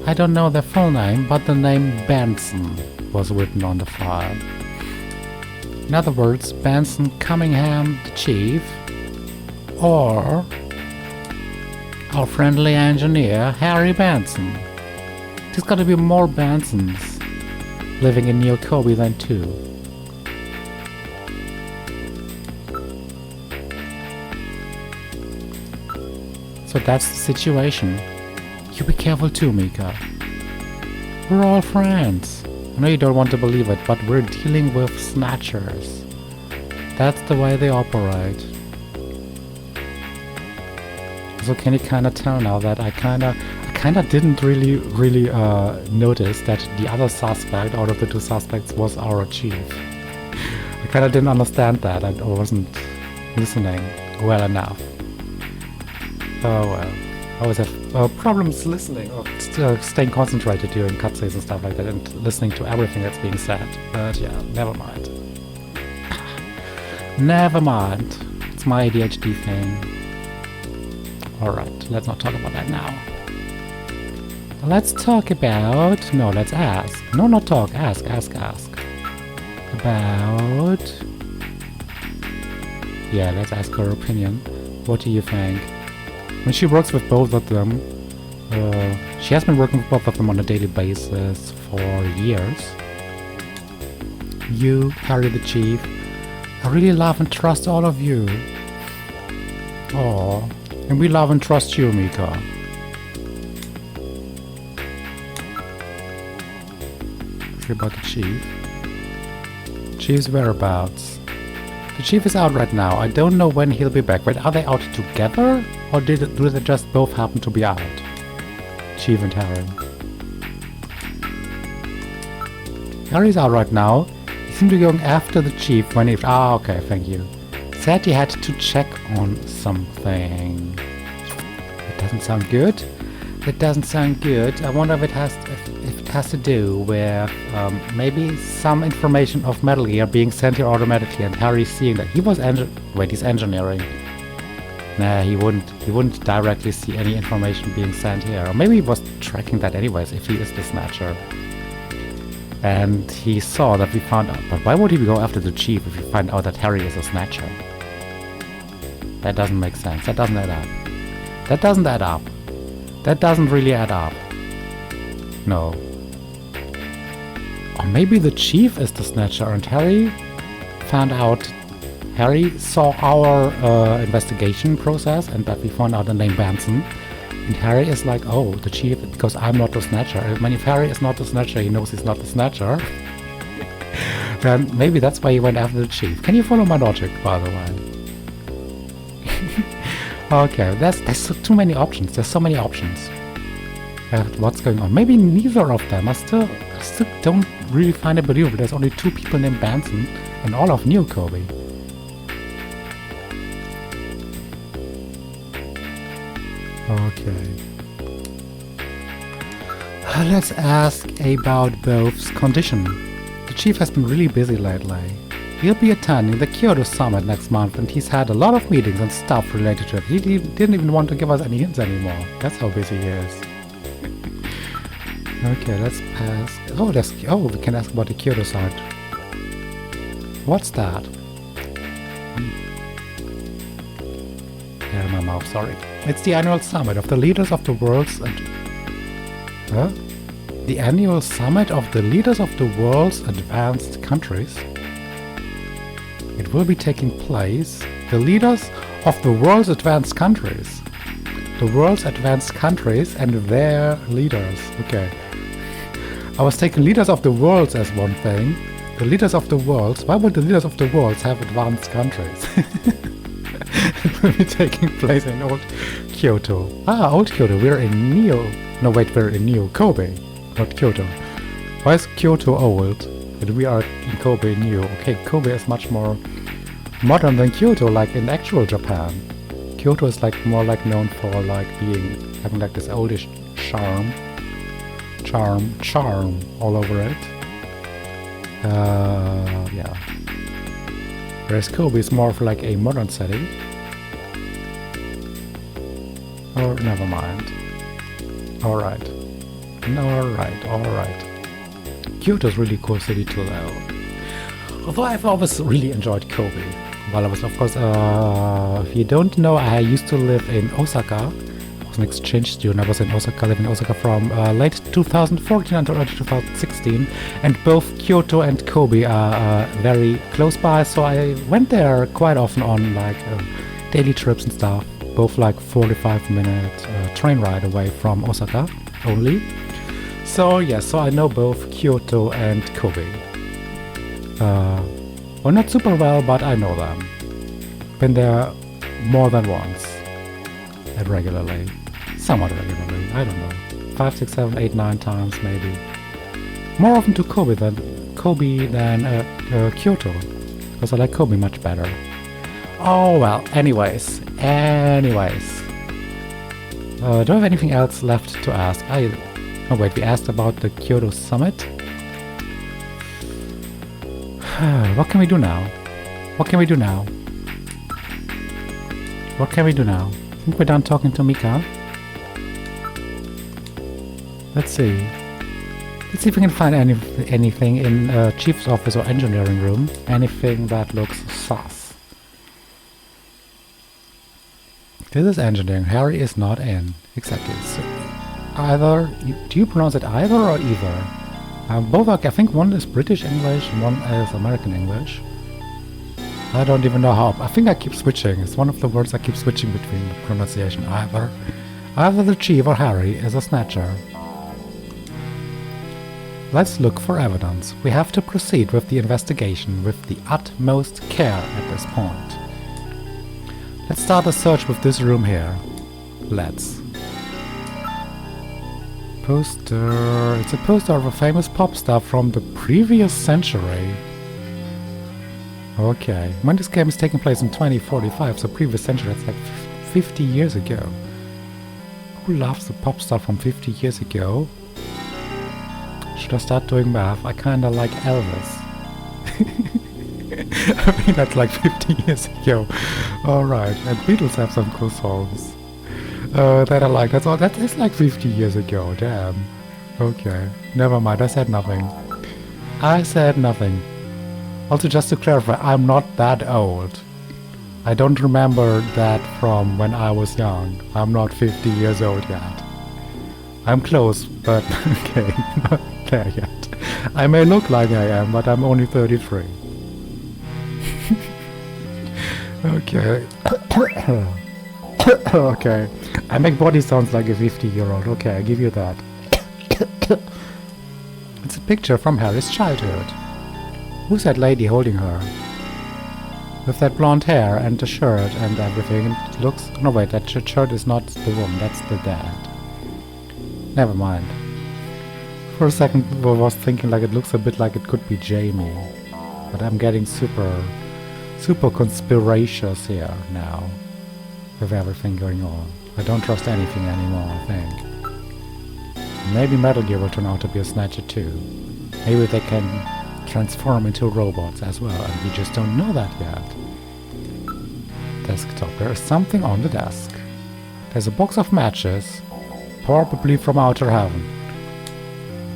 I don't know their full name, but the name Benson was written on the file. In other words, Benson Cunningham, the Chief, or our friendly engineer, Harry Benson. There's gotta be more Bensons living in Neo Kobe than two. So that's the situation. You be careful too, Mika. We're all friends. I know you don't want to believe it, but we're dealing with Snatchers. That's the way they operate. So can you kinda tell now that I kinda didn't really notice that the other suspect out of the two suspects was our chief. I kinda didn't understand that. I wasn't listening well enough. Oh well. I always have problems listening or staying concentrated during cutscenes and stuff like that and listening to everything that's being said. But yeah, never mind. Never mind. It's my ADHD thing. Alright, let's not talk about that now. Let's talk about... No, let's ask. No, not talk. Ask. About... Yeah, let's ask her opinion. What do you think? When she works with both of them, she has been working with both of them on a daily basis for years. You, Harry the Chief, I really love and trust all of you. Aww. And we love and trust you, Mika. About the Chief. Chief's whereabouts. The Chief is out right now. I don't know when he'll be back. Wait, are they out together? Or do they just both happen to be out? Chief and Harry. Harry's out right now. He seemed to be going after the Chief when he... Ah, okay, thank you. Said he had to check on something. That doesn't sound good. That doesn't sound good. I wonder if it has to do with maybe some information of Metal Gear being sent here automatically and Harry seeing that he was he's engineering. Nah, he wouldn't directly see any information being sent here. Or maybe he was tracking that anyways if he is the Snatcher. And he saw that we found out. But why would he go after the Chief if he find out that Harry is a Snatcher? That doesn't make sense. That doesn't add up. That doesn't really add up. No. Or maybe the chief is the Snatcher and Harry saw our investigation process and that we found out the name Benson. And Harry is like, oh, the chief, because I'm not the Snatcher. I mean, if Harry is not the Snatcher, he knows he's not the Snatcher. Then maybe that's why he went after the chief. Can you follow my logic, by the way? Okay, there's too many options. There's so many options. What's going on? Maybe neither of them. I still don't really find it believable. There's only 2 people named Benson and all of New Kobe. Okay. Let's ask about both's condition. The chief has been really busy lately. He'll be attending the Kyoto Summit next month and he's had a lot of meetings and stuff related to it. He didn't even want to give us any hints anymore. That's how busy he is. Okay, let's ask... Oh, we can ask about the Kyoto Summit. What's that? Yeah, my mouth, sorry. It's the annual summit of the leaders of the world's... Huh? The annual summit of the leaders of the world's advanced countries? It will be taking place. The leaders of the world's advanced countries. The world's advanced countries and their leaders. Okay. I was taking leaders of the worlds as one thing. The leaders of the worlds. Why would the leaders of the worlds have advanced countries? It will be taking place in Old Kyoto. Ah, Old Kyoto. We're in Neo. No, wait, we're in Neo Kobe, not Kyoto. Why is Kyoto old? And we are in Kobe New. Okay, Kobe is much more modern than Kyoto, like in actual Japan. Kyoto is like more like known for like having like this oldish charm all over it. Yeah. Whereas Kobe is more of like a modern city. Or never mind. Alright. Alright. Kyoto's really cool city too though. Although I've always really enjoyed Kobe. Well, I was, of course, if you don't know, I used to live in Osaka. I was an exchange student. I was in Osaka, living in Osaka from late 2014 until early 2016. And both Kyoto and Kobe are very close by, so I went there quite often on like daily trips and stuff. Both like 45-minute train ride away from Osaka only. So yeah, so I know both Kyoto and Kobe. Well, not super well, but I know them. Been there more than once. And regularly. Somewhat regularly, I don't know. 5, 6, 7, 8, 9 times maybe. More often to Kobe than Kyoto. Because I like Kobe much better. Oh well, anyways. Do I have anything else left to ask? Oh wait, we asked about the Kyoto Summit. What can we do now? I think we're done talking to Mika. Let's see if we can find anything in Chief's office or engineering room. Anything that looks sus. This is engineering. Harry is not in. Exactly. So either... Do you pronounce it either or either? Both are... I think one is British English and one is American English. I don't even know how... I think I keep switching. It's one of the words I keep switching between the pronunciation. Either the Chief or Harry is a Snatcher. Let's look for evidence. We have to proceed with the investigation with the utmost care at this point. Let's start a search with this room here. Let's. Poster. It's a poster of a famous pop star from the previous century. Okay. When this game is taking place in 2045, so previous century, that's like 50 years ago. Who loves a pop star from 50 years ago? Should I start doing math? I kinda like Elvis. I mean, that's like 50 years ago. Alright, and Beatles have some cool songs. That I like. That's all. That is like 50 years ago. Damn. Okay. Never mind. I said nothing. Also, just to clarify, I'm not that old. I don't remember that from when I was young. I'm not 50 years old yet. I'm close, but okay. there yet. I may look like I am, but I'm only 33. Okay. Okay. I make body sounds like a 50-year-old. Okay, I give you that. It's a picture from Harry's childhood. Who's that lady holding her? With that blonde hair and the shirt and everything. It looks... No, wait, that shirt is not the woman. That's the dad. Never mind. For a second I was thinking like it looks a bit like it could be Jamie. But I'm getting super conspiracious here now. With everything going on. I don't trust anything anymore, I think. Maybe Metal Gear will turn out to be a Snatcher too. Maybe they can transform into robots as well, and we just don't know that yet. Desktop. There is something on the desk. There's a box of matches. Probably from Outer Heaven.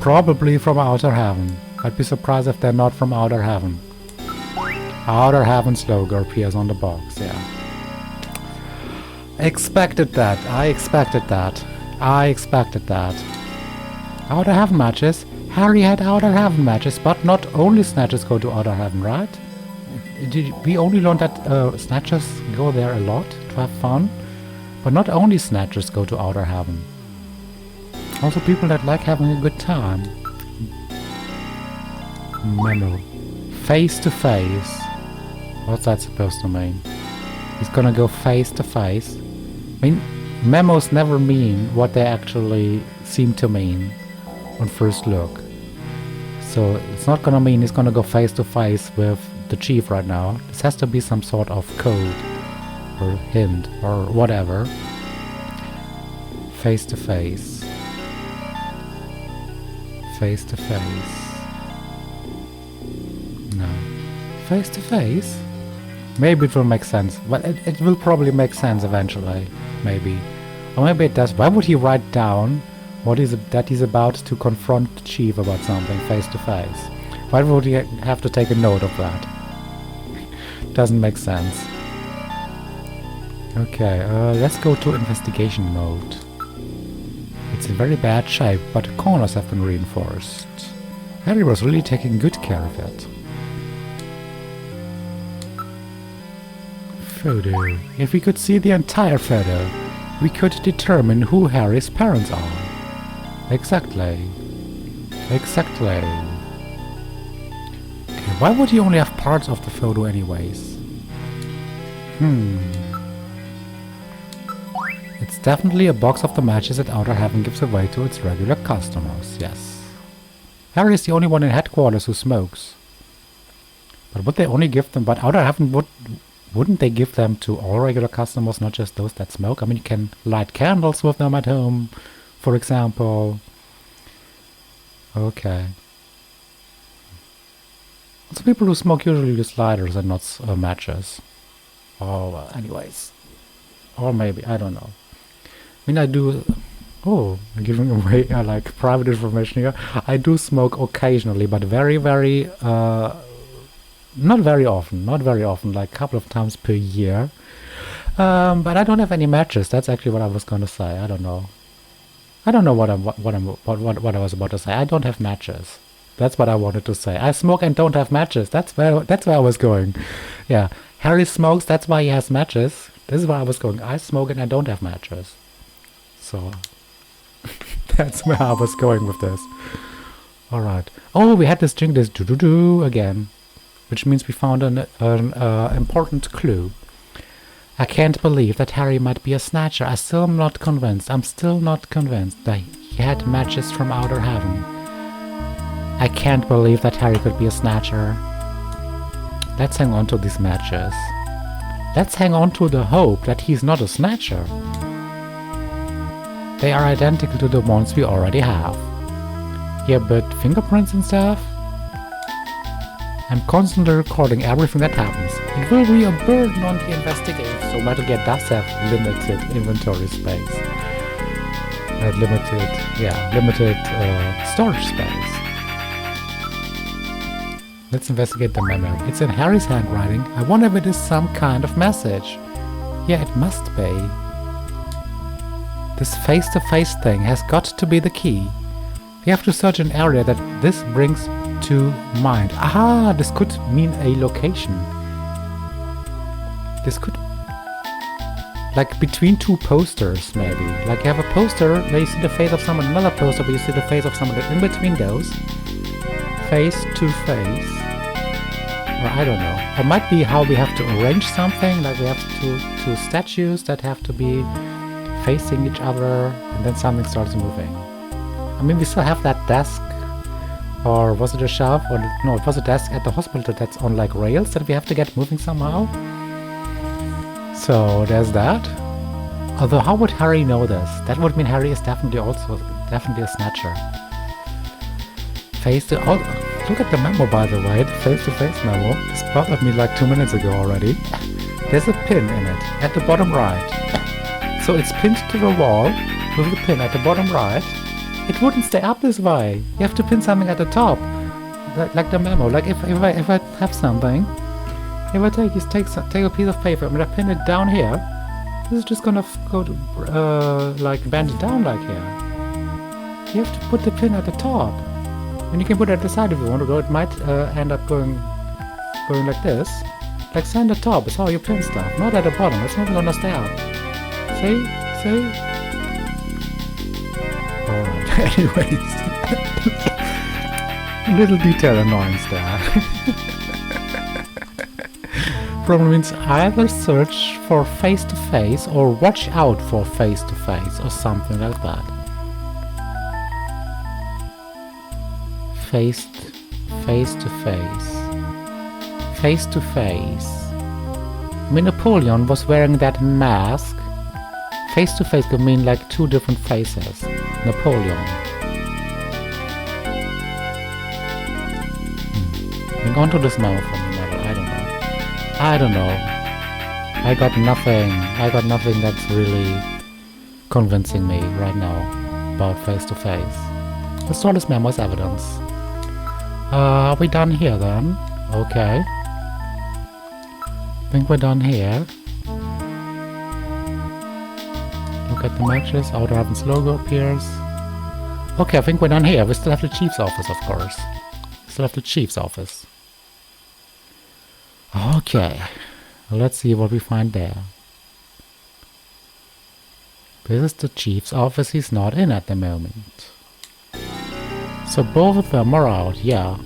Probably from Outer Heaven. I'd be surprised if they're not from Outer Heaven. Outer Heaven's logo appears on the box, yeah. Expected that. I expected that. I expected that. Outer Heaven matches? Harry had Outer Heaven matches, but not only Snatchers go to Outer Heaven, right? We only learned that Snatchers go there a lot to have fun, but not only Snatchers go to Outer Heaven. Also people that like having a good time. Memo. Face to face. What's that supposed to mean? He's gonna go face to face. I mean, memos never mean what they actually seem to mean on first look. So it's not gonna mean he's gonna go face to face with the chief right now. This has to be some sort of code or hint or whatever. Face to face. Face to face. No. Face to face? Maybe it will make sense. Well, it will probably make sense eventually. Maybe. Or maybe it does. Why would he write down that he's about to confront the chief about something face to face? Why would he have to take a note of that? Doesn't make sense. Okay, let's go to investigation mode. It's in very bad shape, but the corners have been reinforced. Harry was really taking good care of it. Photo. If we could see the entire photo, we could determine who Harry's parents are. Exactly. Exactly. Okay, why would he only have parts of the photo anyways? It's definitely a box of the matches that Outer Heaven gives away to its regular customers, yes. Harry is the only one in headquarters who smokes. But would they only give them... But Outer Heaven wouldn't they give them to all regular customers, not just those that smoke? I mean, you can light candles with them at home, for example. Okay. So people who smoke usually use lighters and not matches. Oh, well, anyways. Or maybe, I don't know. I mean, I do... Oh, I'm giving away like private information here. I do smoke occasionally, but very, very... not very often, like a couple of times per year. But I don't have any matches. That's actually what I was going to say. I don't know. I don't know what I was about to say. I don't have matches. That's what I wanted to say. I smoke and don't have matches. That's where I was going. Yeah, Harry smokes. That's why he has matches. This is where I was going. I smoke and I don't have matches. So that's where I was going with this. All right. Oh, we had this drink. This do again. Which means we found an important clue. I can't believe that Harry might be a Snatcher. I'm still not convinced that he had matches from Outer Heaven. I can't believe that Harry could be a Snatcher. Let's hang on to these matches. Let's hang on to the hope that he's not a Snatcher. They are identical to the ones we already have. Yeah, but fingerprints and stuff? I'm constantly recording everything that happens. It will be a burden on the investigators, so Metal Gear does have limited inventory space. Limited storage space. Let's investigate the memo. It's in Harry's handwriting. I wonder if it is some kind of message. Yeah, it must be. This face-to-face thing has got to be the key. We have to search an area that this brings to mind. Ah, this could mean a location. This could... like between two posters, maybe. Like you have a poster where you see the face of someone, another poster where you see the face of someone. In between those, face to face. Or I don't know. Or might be how we have to arrange something. Like we have two statues that have to be facing each other, and then something starts moving. I mean, we still have that desk. Or was it a shelf? Or no, it was a desk at the hospital that's on like rails that we have to get moving somehow. So there's that. Although how would Harry know this? That would mean Harry is definitely a Snatcher. Face to... oh, look at the memo, by the way, the face-to-face memo. This bothered me like 2 minutes ago already. There's a pin in it, at the bottom right. So it's pinned to the wall, with the pin at the bottom right. It wouldn't stay up this way. You have to pin something at the top. Like the memo. Like if I have something, if I take a piece of paper, I'm gonna pin it down here. This is just gonna go to, like bend it down like here. You have to put the pin at the top. And you can put it at the side if you want to go. It might end up going like this. Like center top is how you pin stuff, not at the bottom. It's not gonna stay up. See? Alright, anyways. Little detail annoyance there. Problem means either search for face-to-face or watch out for face-to-face or something like that. Face-to-face. Face-to-face. I mean, Napoleon was wearing that mask. Face-to-face could mean like two different faces. Napoleon. I'm going to this now from the model. I don't know. I got nothing that's really convincing me right now about face-to-face. Let's throw this memo as evidence. Are we done here then? Okay. I think we're done here. Look at the matches. Outer Heaven's logo appears. Okay, I think we're done here. We still have the chief's office, of course. Still have the chief's office. Okay. Let's see what we find there. This is the chief's office. He's not in at the moment. So both of them are out, yeah.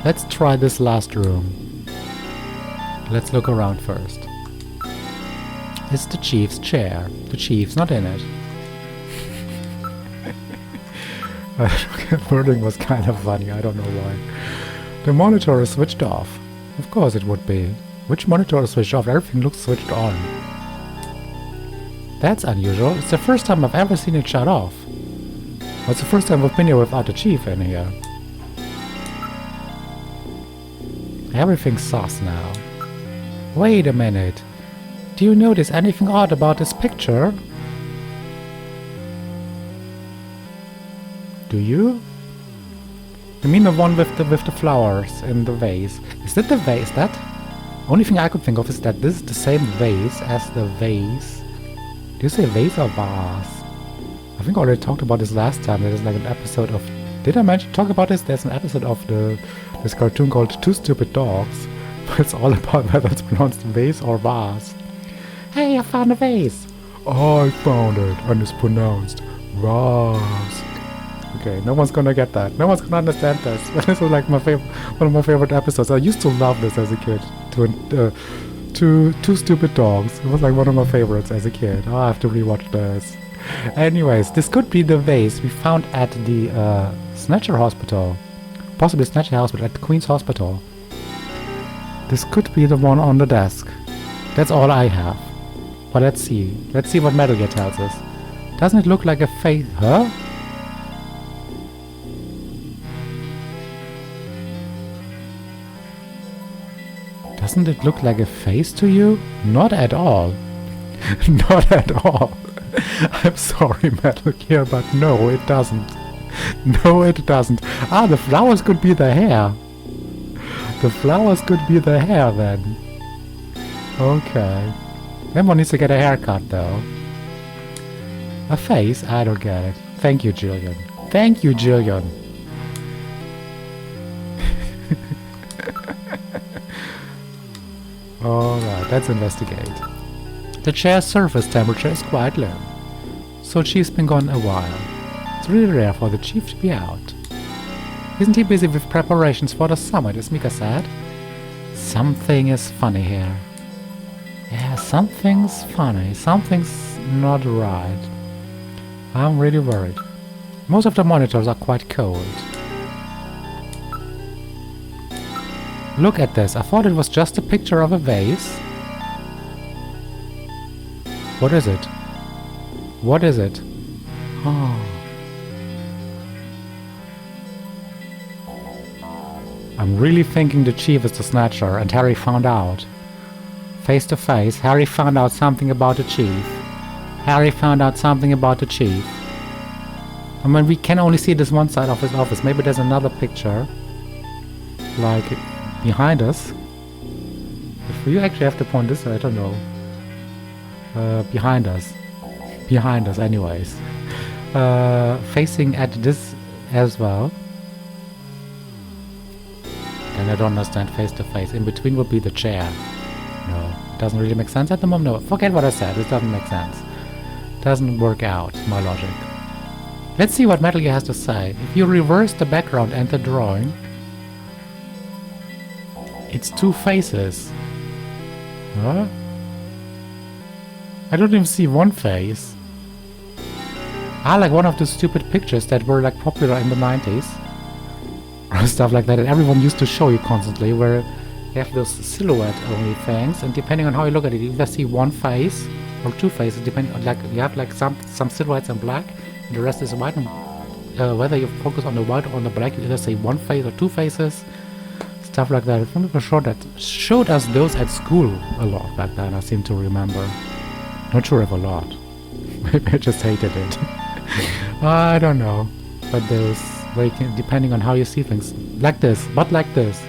Let's try this last room. Let's look around first. It's the chief's chair. The chief's not in it. Wording was kind of funny, I don't know why. The monitor is switched off. Of course it would be. Which monitor is switched off? Everything looks switched on. That's unusual. It's the first time I've ever seen it shut off. It's the first time we've been here without a chief in here. Everything's sus now. Wait a minute. Do you notice anything odd about this picture? Do you? You mean the one with the flowers in the vase? Is that the vase? That? Only thing I could think of is that this is the same vase as the vase. Do you say vase or vase? I think I already talked about this last time. There's like an episode of... Did I talk about this? There's an episode of this cartoon called Two Stupid Dogs. But it's all about whether it's pronounced vase or vase. Hey, I found a vase! I found it, and it's pronounced vase. Okay, no one's gonna get that. No one's gonna understand this. This was like one of my favorite episodes. I used to love this as a kid. Two Stupid Dogs. It was like one of my favorites as a kid. Oh, I have to rewatch this. Anyways, this could be the vase we found at the Snatcher hospital. Possibly Snatcher hospital, at the Queen's hospital. This could be the one on the desk. That's all I have. But let's see. Let's see what Metal Gear tells us. Doesn't it look like a face? Huh? Doesn't it look like a face to you? Not at all. Not at all. I'm sorry, Metal Gear, but no, it doesn't. No, it doesn't. Ah, the flowers could be the hair. The flowers could be the hair, then. Okay. Everyone needs to get a haircut, though. A face? I don't get it. Thank you, Julian. Thank you, Jillian. Alright, let's investigate. The chair's surface temperature is quite low, so Chief's been gone a while. It's really rare for the Chief to be out. Isn't he busy with preparations for the summit, as Mika said? Something is funny here. Yeah, something's funny. Something's not right. I'm really worried. Most of the monitors are quite cold. Look at this. I thought it was just a picture of a vase. What is it? What is it? Oh. I'm really thinking the Chief is the Snatcher and Harry found out. Face to face, Harry found out something about the Chief. Harry found out something about the Chief. I mean, we can only see this one side of his office. Maybe there's another picture, like, behind us. If you actually have to point this way, I don't know. Behind us. Behind us, anyways. Facing at this as well. And I don't understand face to face. In between would be the chair. No, it doesn't really make sense at the moment. No, forget what I said. It doesn't make sense. Doesn't work out, my logic. Let's see what Metal Gear has to say. If you reverse the background and the drawing, it's two faces. Huh? I don't even see one face. I like one of the stupid pictures that were like popular in the 90s. Or stuff like that that everyone used to show you constantly, where you have those silhouette only things, and depending on how you look at it, you either see one face or two faces, depending on, like, you have like some silhouettes in black and the rest is white, and whether you focus on the white or on the black, you either see one face or two faces, stuff like that. I remember showed us those at school a lot back then, I seem to remember. Not sure if a lot. Maybe I just hated it. I don't know. But those, where you can, depending on how you see things, like this, but like this,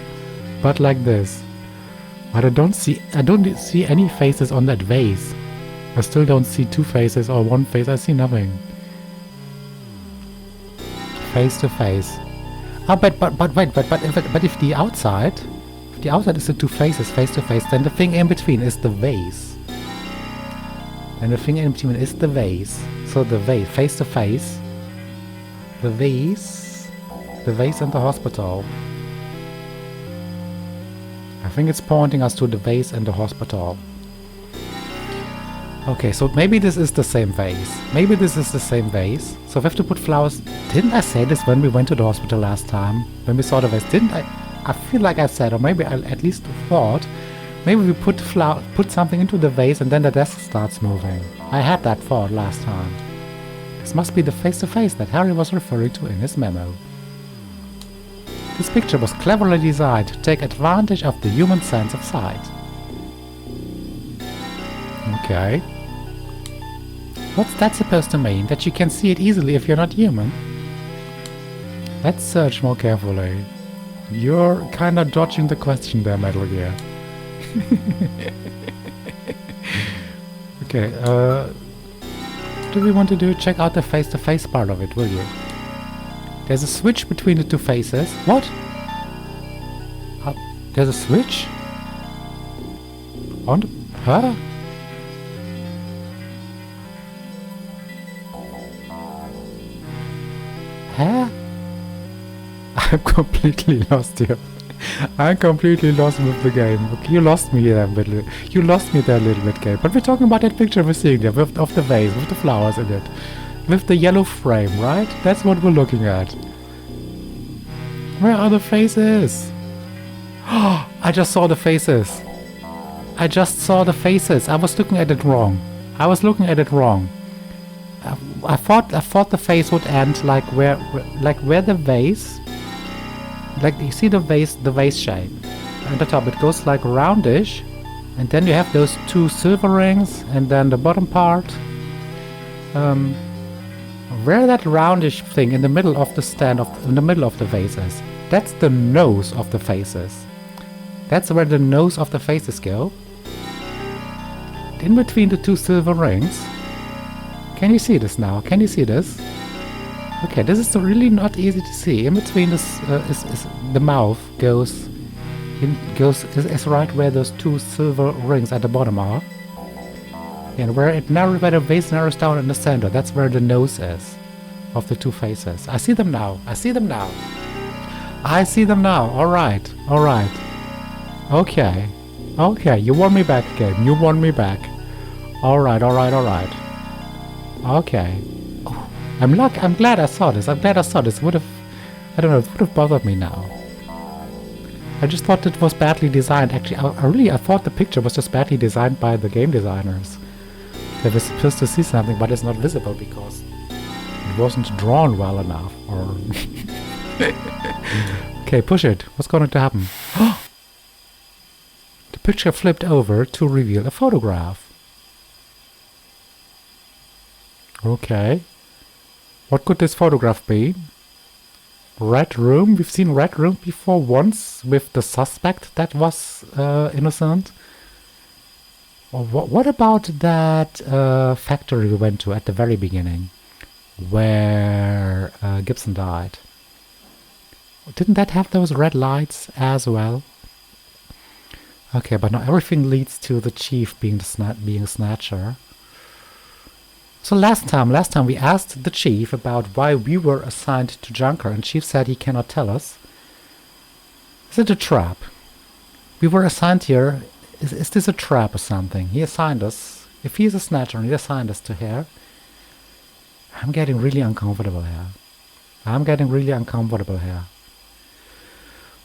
but like this. But I don't see any faces on that vase. I still don't see two faces or one face. I see nothing. Face to face. Oh, but if the outside is the two faces face to face, then the thing in between is the vase. And the thing in between is the vase. So the vase, face to face. The vase and the hospital. I think it's pointing us to the vase and the hospital. Okay, so maybe this is the same vase. Maybe this is the same vase. So we have to put flowers. Didn't I say this when we went to the hospital last time? When we saw the vase? Didn't I? I feel like I said, or maybe I at least thought, maybe we put something into the vase and then the desk starts moving. I had that thought last time. This must be the face-to-face that Harry was referring to in his memo. This picture was cleverly designed to take advantage of the human sense of sight. Okay. What's that supposed to mean? That you can see it easily if you're not human? Let's search more carefully. You're kinda dodging the question there, Metal Gear. Okay, what do we want to do? Check out the face-to-face part of it, will you? There's a switch between the two faces. What? There's a switch? On the... Huh? Huh? I'm completely lost here. I'm completely lost with the game. Okay, you lost me there a little. You lost me there a little bit, game. But we're talking about that picture we're seeing there, of the vase, with the flowers in it. With the yellow frame, right? That's what we're looking at. Where are the faces? Oh, I just saw the faces. I just saw the faces. I was looking at it wrong. I thought the face would end like where the vase, like you see the vase shape. At the top it goes like roundish, and then you have those two silver rings, and then the bottom part. Where that roundish thing in the middle of the in the middle of the vase is, that's the nose of the faces. That's where the nose of the faces go. In between the two silver rings. Can you see this now? Can you see this? Okay, this is really not easy to see. In between this is the mouth is right where those two silver rings at the bottom are. And where the face narrows down in the center, that's where the nose is of the two faces. I see them now. I see them now. I see them now. Alright. Alright. Okay. Okay, you won me back, game. You won me back. Alright, alright, alright. Okay. Oh, I'm glad I saw this. I'm glad I saw this. Would have, I don't know, it would have bothered me now. I just thought it was badly designed. Actually, I thought the picture was just badly designed by the game designers. They were supposed to see something, but it's not visible because it wasn't drawn well enough. Or okay, push it. What's going to happen? The picture flipped over to reveal a photograph. Okay. What could this photograph be? Red room? We've seen red room before once with the suspect that was innocent. Or what about that factory we went to at the very beginning? Where Gibson died. Didn't that have those red lights as well? Okay, but now everything leads to the chief being being a snatcher. So last time we asked the chief about why we were assigned to Junker, and chief said he cannot tell us. Is it a trap? We were assigned here. Is this a trap or something? He assigned us. If he is a snatcher and he assigned us to here, I'm getting really uncomfortable here. I'm getting really uncomfortable here.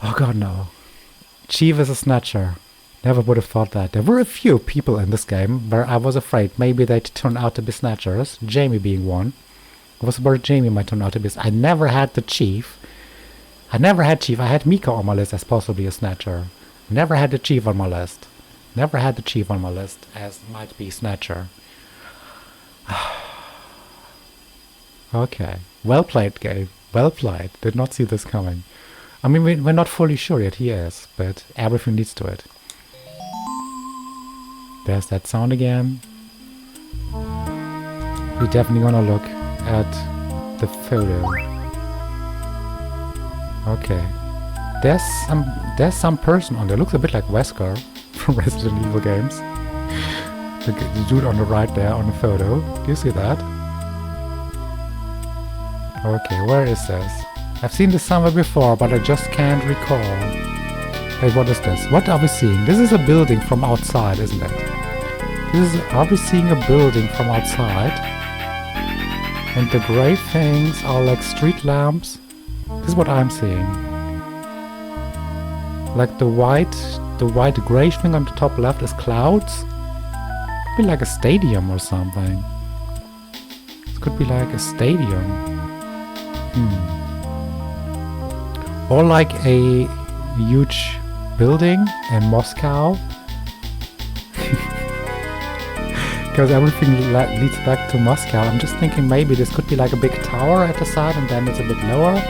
Oh god, no. Chief is a snatcher. Never would have thought that. There were a few people in this game where I was afraid maybe they'd turn out to be snatchers, Jamie being one. I was worried Jamie might turn out to be... I never had the chief. I had Mika on my list as possibly a snatcher. Never had the chief on my list. Never had the chief on my list as might be snatcher. Okay. Well played, game. Well played. Did not see this coming. I mean, we're not fully sure yet he is, but everything leads to it. There's that sound again. We're definitely gonna look at the photo. Okay. There's some person on there. Looks a bit like Wesker from Resident Evil games. The dude on the right there on the photo. Do you see that? Okay, where is this? I've seen this somewhere before, but I just can't recall. Wait, what is this? What are we seeing? This is a building from outside, isn't it? Are we seeing a building from outside? And the gray things are like street lamps? This is what I'm seeing. Like the white gray thing on the top left is clouds? Could be like a stadium or something. This could be like a stadium. Or like a huge building in Moscow. Because everything leads back to Moscow. I'm just thinking maybe this could be like a big tower at the side and then it's a bit lower.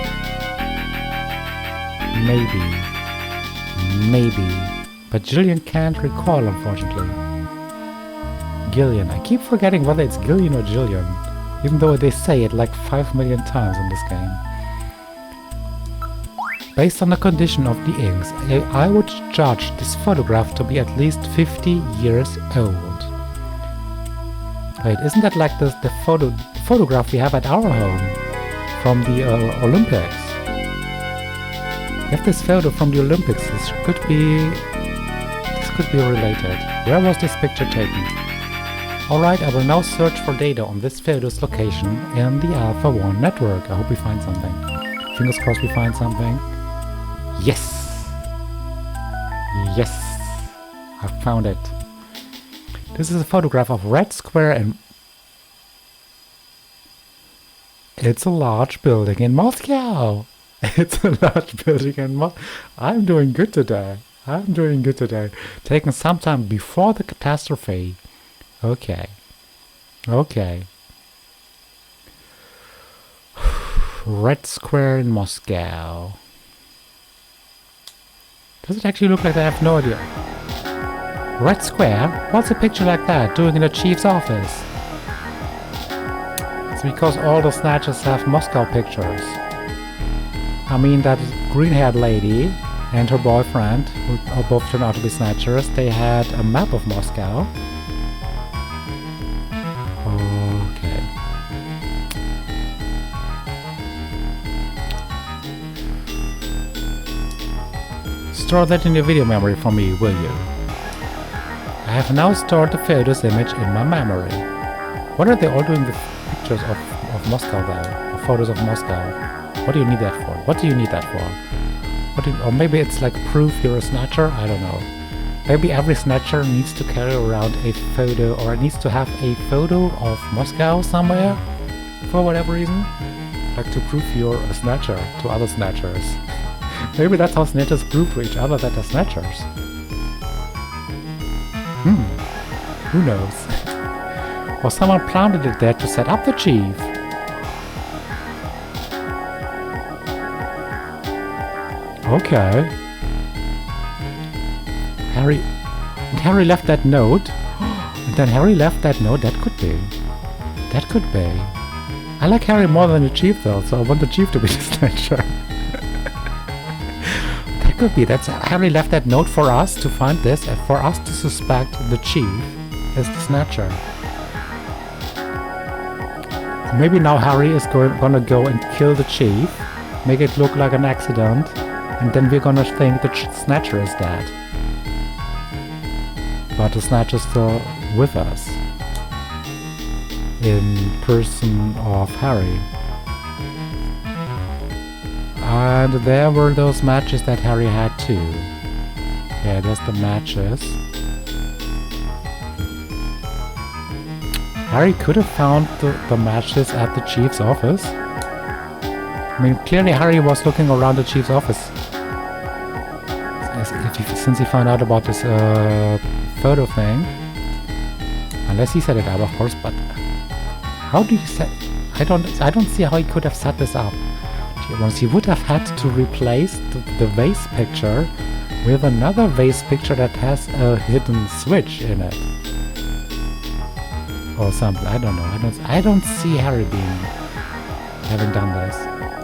Maybe. But Gillian can't recall, unfortunately. Gillian. I keep forgetting whether it's Gillian or Gillian. Even though they say it like 5 million times in this game. Based on the condition of the inks, I would judge this photograph to be at least 50 years old. Wait, isn't that like the photograph we have at our home from the Olympics? We have this photo from the Olympics. This could be related. Where was this picture taken? Alright, I will now search for data on this photo's location in the Alpha 1 network. I hope we find something. Fingers crossed we find something. Yes! Yes! I found it. This is a photograph of Red Square and... It's a large building in Moscow! It's a large building in Moscow. I'm doing good today. Taken sometime before the catastrophe. Okay. Red Square in Moscow. Does it actually look like that? I have no idea. Red Square? What's a picture like that doing in a chief's office? It's because all the Snatchers have Moscow pictures. I mean, that green-haired lady and her boyfriend, who both turned out to be Snatchers, they had a map of Moscow. Okay. Store that in your video memory for me, will you? I have now stored the photos image in my memory. What are they all doing with pictures of Moscow though? Or photos of Moscow? What do you need that for? What do you need that for? Or maybe it's like proof you're a Snatcher? I don't know. Maybe every Snatcher needs to carry around a photo, or needs to have a photo of Moscow somewhere for whatever reason. Like to prove you're a Snatcher to other Snatchers. Maybe that's how Snatchers prove to each other that they're Snatchers. Who knows? Or someone planted it there to set up the chief. Okay. Harry left that note. And then Harry left that note. That could be. That could be. I like Harry more than the chief though, so I want the chief to be the Snatcher. That could be. That's Harry left that note for us to find this and for us to suspect the chief is the Snatcher. Maybe now Harry is gonna go and kill the chief, make it look like an accident, and then we're gonna think the Snatcher is dead. But the Snatcher is still with us. In person of Harry. And there were those matches that Harry had too. Yeah, there's the matches. Harry could have found the matches at the chief's office. I mean, clearly Harry was looking around the chief's office. Since he found out about this photo thing. Unless he set it up, of course, but how do you set... I don't see how he could have set this up. He would have had to replace the vase picture with another vase picture that has a hidden switch in it. Or something, I don't know. I don't see Harry having done this.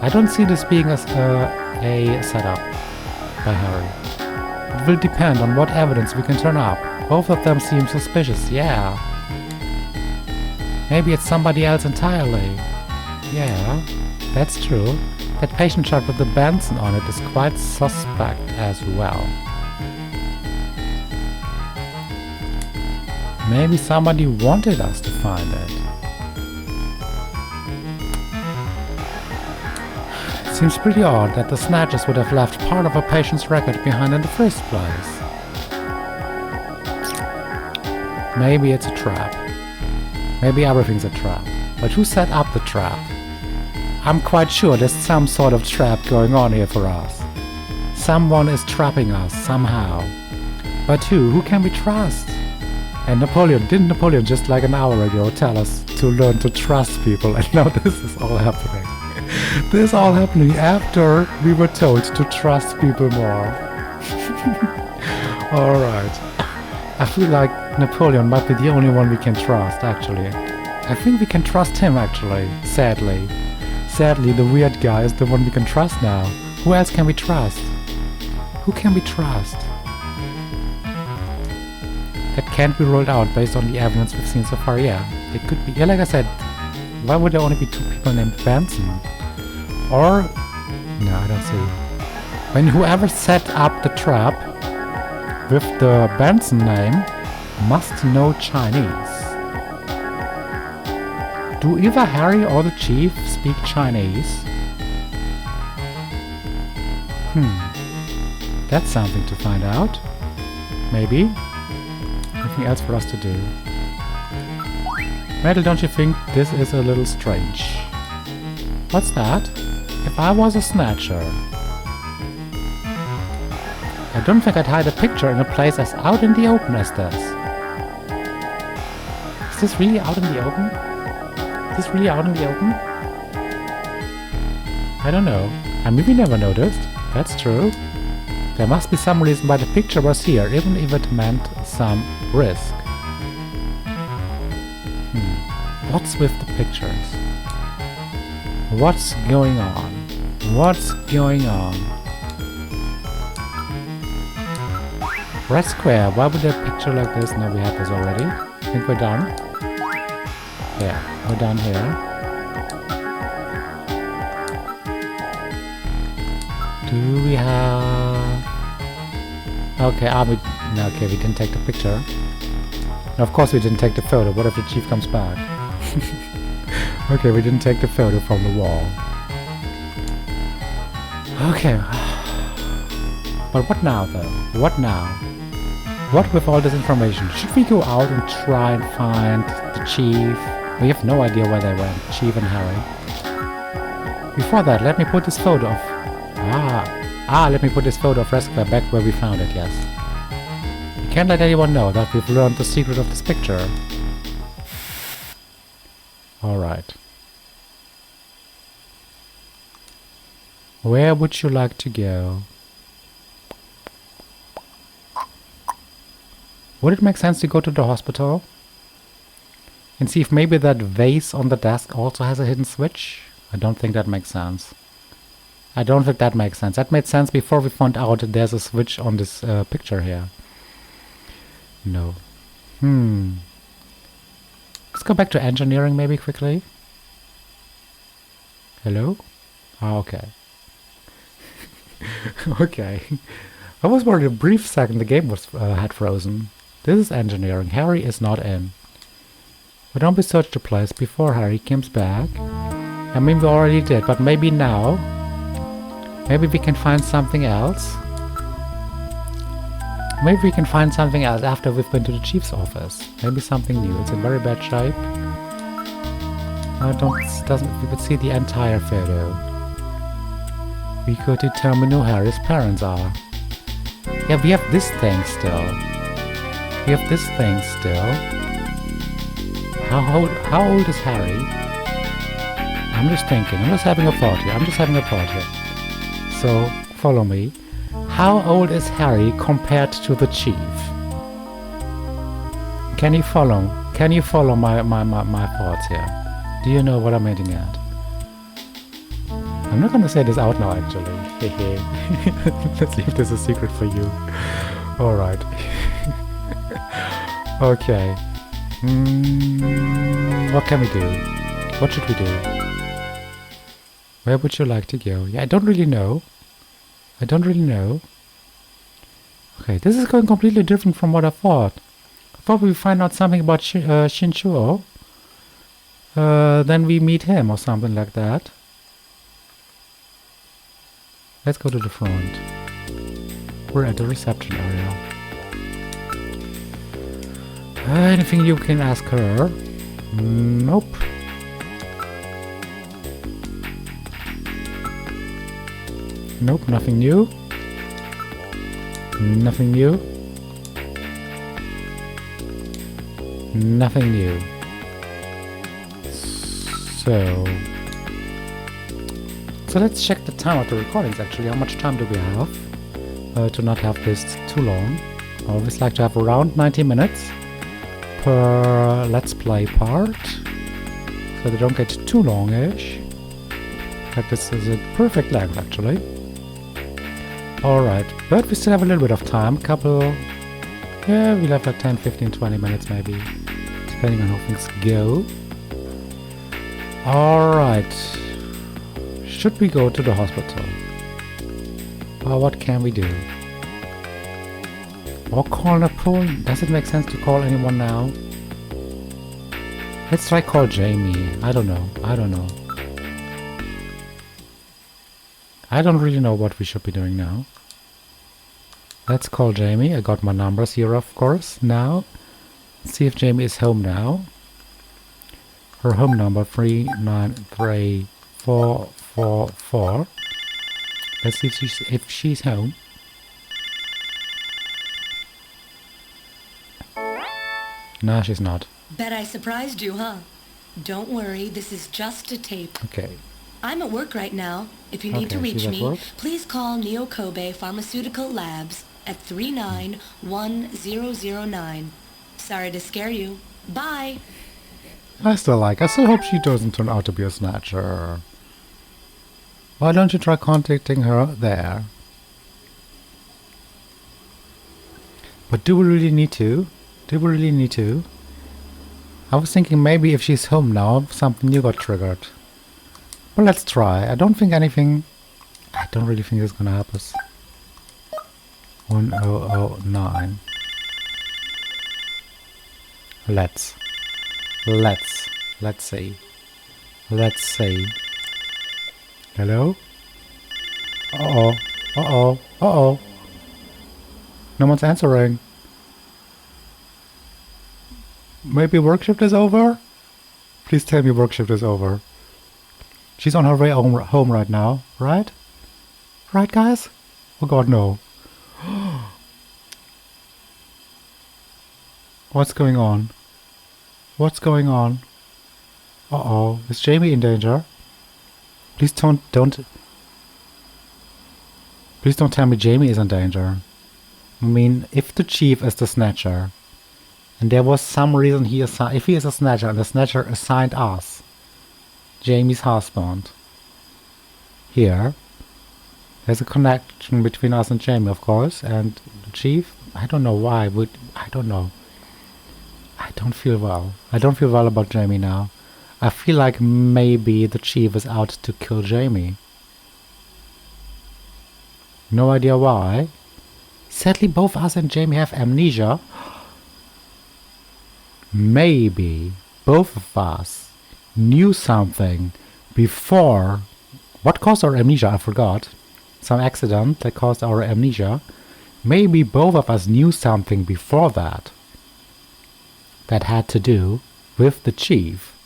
I don't see this being a setup by Harry. It will depend on what evidence we can turn up. Both of them seem suspicious, yeah. Maybe it's somebody else entirely. Yeah, that's true. That patient chart with the Benson on it is quite suspect as well. Maybe somebody wanted us to find it. It seems pretty odd that the Snatchers would have left part of a patient's record behind in the first place. Maybe it's a trap. Maybe everything's a trap. But who set up the trap? I'm quite sure there's some sort of trap going on here for us. Someone is trapping us somehow. But who? Who can we trust? And didn't Napoleon just like an hour ago tell us to learn to trust people, and now this is all happening. This is all happening after we were told to trust people more. Alright. I feel like Napoleon might be the only one we can trust, actually. I think we can trust him, actually, sadly. Sadly, the weird guy is the one we can trust now. Who else can we trust? Who can we trust? That can't be ruled out based on the evidence we've seen so far, yeah. They could be, yeah, like I said, why would there only be two people named Benson? Or, no, I don't see. When whoever set up the trap with the Benson name must know Chinese. Do either Harry or the Chief speak Chinese? That's something to find out. Maybe. Nothing else for us to do. Metal, don't you think this is a little strange? What's that? If I was a Snatcher, I don't think I'd hide a picture in a place as out in the open as this. Is this really out in the open? Is this really out in the open? I don't know. I mean, we never noticed. That's true. There must be some reason why the picture was here, even if it meant some risk. What's with the pictures? What's going on? What's going on? Red square. Why would a picture like this? No, we have this already. I think we're done. Yeah, we're done here. Do we have... Okay, okay, we didn't take the picture. And of course we didn't take the photo. What if the chief comes back? Okay, we didn't take the photo from the wall. Okay. But what now, though? What now? What with all this information? Should we go out and try and find the chief? We have no idea where they went, Chief and Harry. Before that, let me put this photo of... let me put this photo of Rescue back where we found it, yes. We can't let anyone know that we've learned the secret of this picture. Alright. Where would you like to go? Would it make sense to go to the hospital? And see if maybe that vase on the desk also has a hidden switch? I don't think that makes sense. I don't think that makes sense. That made sense before we found out that there's a switch on this picture here. No. Let's go back to engineering maybe quickly. Hello? Okay. Okay. I was worried a brief second the game was had frozen. This is engineering. Harry is not in. Why don't we search the place before Harry comes back? I mean, we already did, but maybe now. Maybe we can find something else. Maybe we can find something else after we've been to the chief's office. Maybe something new. It's in very bad shape. We could see the entire photo. We could determine who Harry's parents are. Yeah, we have this thing still. We have this thing still. How old is Harry? I'm just thinking. I'm just having a thought here. So, follow me. How old is Harry compared to the chief? Can you follow? Can you follow my thoughts here? Do you know what I'm hinting at? I'm not gonna say this out now, actually. Let's leave this a secret for you. Alright. Okay. What can we do? What should we do? Where would you like to go? Yeah, I don't really know. Okay, this is going completely different from what I thought. I thought we'd find out something about Chin Shu Oh. Then we meet him or something like that. Let's go to the front. We're at the reception area. Anything you can ask her? Nope. Nope, nothing new. Nothing new. Nothing new. So let's check the time of the recordings actually. How much time do we have to not have this too long? I always like to have around 90 minutes per Let's Play part, so they don't get too longish. In fact, this is a perfect length actually. Alright, but we still have a little bit of time. Yeah, we'll have like 10, 15, 20 minutes maybe, depending on how things go. Alright. Should we go to the hospital? Or what can we do? Or call Napoleon? Does it make sense to call anyone now? Let's try call Jamie. I don't know. I don't really know what we should be doing now. Let's call Jamie. I got my numbers here, of course, now. Let's see if Jamie is home now. Her home number 393444. Let's see if she's home. No, she's not. Bet I surprised you, huh? Don't worry, this is just a tape. Okay. I'm at work right now. If you need to reach me, please call Neo Kobe Pharmaceutical Labs at 391009. Sorry to scare you. Bye! I still hope she doesn't turn out to be a snatcher. Why don't you try contacting her there? But do we really need to? Do we really need to? I was thinking maybe if she's home now, something new got triggered. But let's try. I don't really think it's gonna help us. 1009. Let's see. Let's see. Hello? Uh-oh. No one's answering. Maybe work shift is over? Please tell me work shift is over. She's on her way home right now, right? Right, guys? Oh god, no. What's going on? What's going on? Uh-oh. Is Jamie in danger? Please don't tell me Jamie is in danger. I mean, if the chief is the Snatcher, and there was some reason if he is a Snatcher and the Snatcher assigned us, Jamie's husband, here, there's a connection between us and Jamie, of course, and the chief, I don't know why, I don't know. I don't feel well. I don't feel well about Jamie now. I feel like maybe the chief is out to kill Jamie. No idea why. Sadly, both us and Jamie have amnesia. Maybe both of us knew something before. What caused our amnesia? I forgot. Some accident that caused our amnesia. Maybe both of us knew something before that. That had to do with the chief.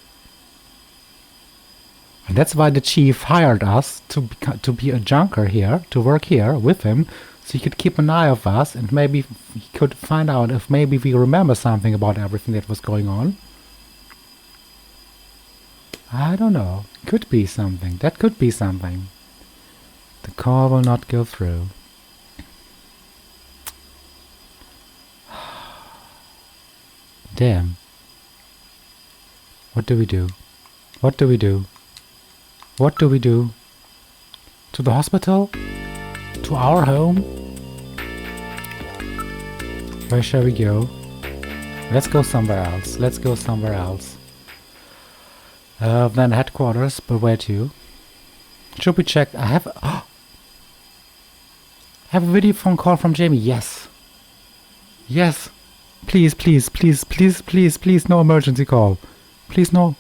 And that's why the chief hired us to be a junker here, to work here with him, so he could keep an eye of us, and maybe he could find out if maybe we remember something about everything that was going on. I don't know. Could be something. That could be something. The call will not go through. Damn. What do we do? What do we do? What do we do? To the hospital? To our home? Where shall we go? Let's go somewhere else. Let's go somewhere else. Then headquarters, but where to? Should we check? I have a video phone call from Jamie. Yes. Yes. Please, please, please, please, please, please, no emergency call. Please, no.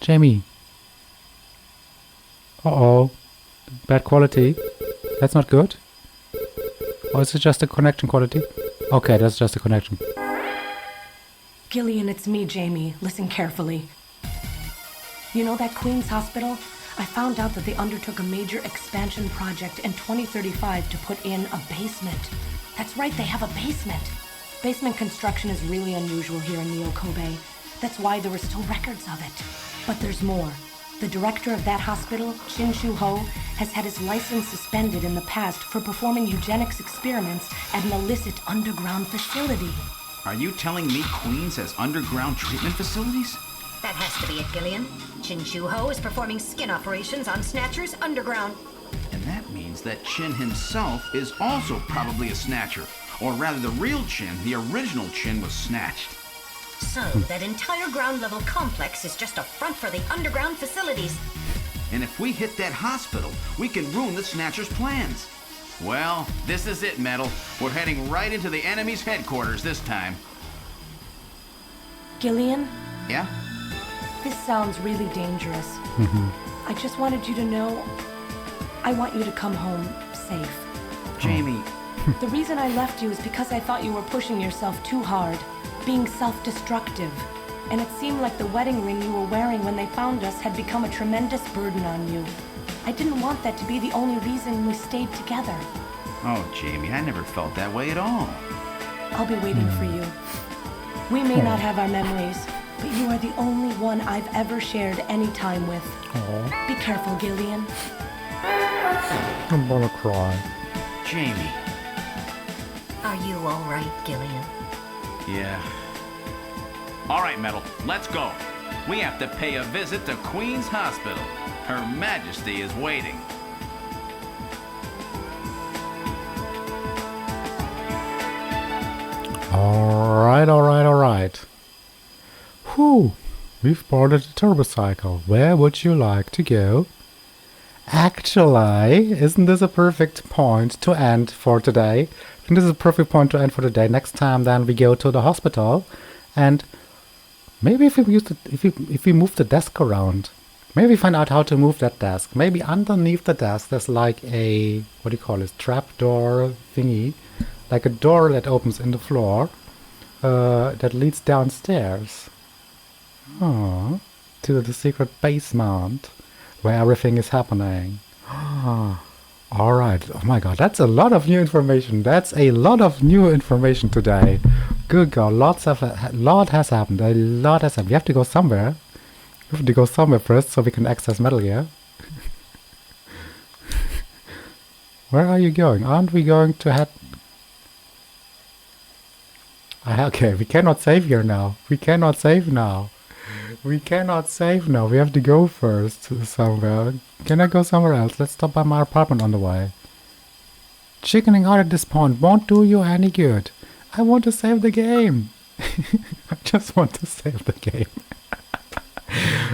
Jamie. Uh-oh. Bad quality. That's not good. Or is it just a connection quality? Okay, that's just a connection. Gillian, it's me, Jamie. Listen carefully. You know that Queen's Hospital? I found out that they undertook a major expansion project in 2035 to put in a basement. That's right, they have a basement. Basement construction is really unusual here in Neo Kobe. That's why there were still records of it. But there's more. The director of that hospital, Chin Shu Oh, has had his license suspended in the past for performing eugenics experiments at an illicit underground facility. Are you telling me Queens has underground treatment facilities? That has to be it, Gillian. Chin Shu Oh is performing skin operations on Snatchers underground. And that means that Chin himself is also probably a Snatcher. Or rather, the real Chin, the original Chin, was snatched. So, that entire ground-level complex is just a front for the underground facilities. And if we hit that hospital, we can ruin the Snatcher's plans. Well, this is it, Metal. We're heading right into the enemy's headquarters this time. Gillian? Yeah? This sounds really dangerous. I just wanted you to know I want you to come home safe. Jamie. The reason I left you is because I thought you were pushing yourself too hard, being self-destructive. And it seemed like the wedding ring you were wearing when they found us had become a tremendous burden on you. I didn't want that to be the only reason we stayed together. Oh, Jamie, I never felt that way at all. I'll be waiting for you. We may not have our memories, but you are the only one I've ever shared any time with. Aww. Be careful, Gillian. I'm gonna cry. Jamie. Are you all right, Gillian? Yeah. All right, Metal, let's go. We have to pay a visit to Queen's Hospital. Her Majesty is waiting. Alright. Whew. We've boarded a turbocycle. Where would you like to go? Actually, isn't this a perfect point to end for today? I think this is a perfect point to end for today. Next time then we go to the hospital, and maybe if we move the desk around, maybe find out how to move that desk. Maybe underneath the desk there's like a, what do you call it, trapdoor thingy, like a door that opens in the floor that leads downstairs. Oh, to the secret basement where everything is happening. Alright, oh my god, that's a lot of new information. Today. Good god, a lot has happened. We have to go somewhere. First so we can access Metal Gear. Where are you going? Aren't we going to head... Okay, we cannot save here now. We have to go first somewhere. Can I go somewhere else? Let's stop by my apartment on the way. Chickening out at this point won't do you any good. I want to save the game. I just want to save the game.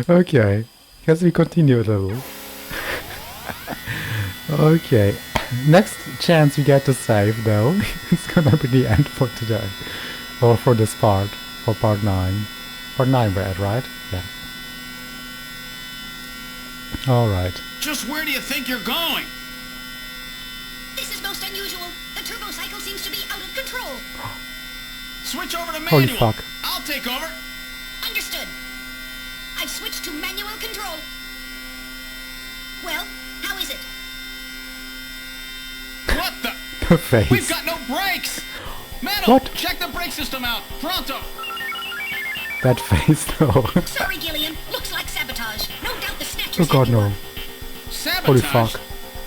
Okay. Guess we continue a little. Okay. Next chance we get to save though. It's gonna be the end for today. Or for this part. For part 9. Part 9 we're at, right? Yeah. Alright. Just where do you think you're going? This is most unusual. The turbo cycle seems to be out of control. Switch over to manual. Holy fuck. I'll take over. Understood. I've switched to manual control. Well, how is it? What the? Her face. We've got no brakes. Metal, What? check the brake system out. Pronto. That face though. Sorry, Gillian. Looks like sabotage. No doubt the Snatchers. Oh god no. Sabotage. Holy fuck.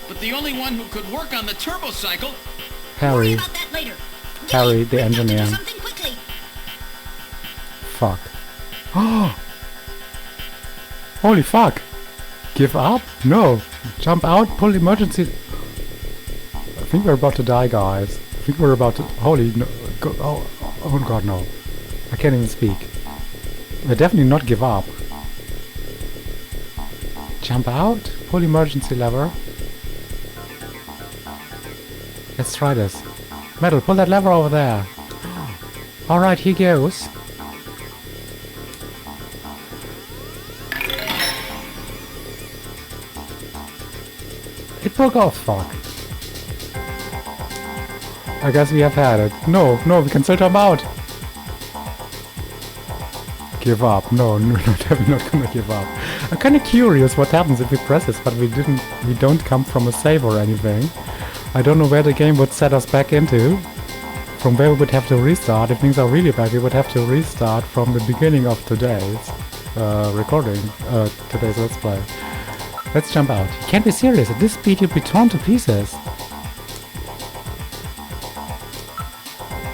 But the only one who could work on the turbo cycle. Worry Harry. about that later. Harry, the We've got to do engineer. something quickly. Fuck. Holy fuck. Give up? No. Jump out, pull emergency. I think we're about to die, guys. I think we're about to... Holy... No, oh god, no. I can't even speak. We're definitely not give up. Jump out, pull emergency lever. Let's try this. Metal, pull that lever over there. Alright, here goes. It broke off, fuck. I guess we have had it. No, we can still jump out. Give up. No, definitely not gonna give up. I'm kinda curious what happens if we press this, but we don't come from a save or anything. I don't know where the game would set us back into. From where we would have to restart. If things are really bad, we would have to restart from the beginning of today's recording. Today's Let's Play. Let's jump out. You can't be serious. At this speed you'll be torn to pieces.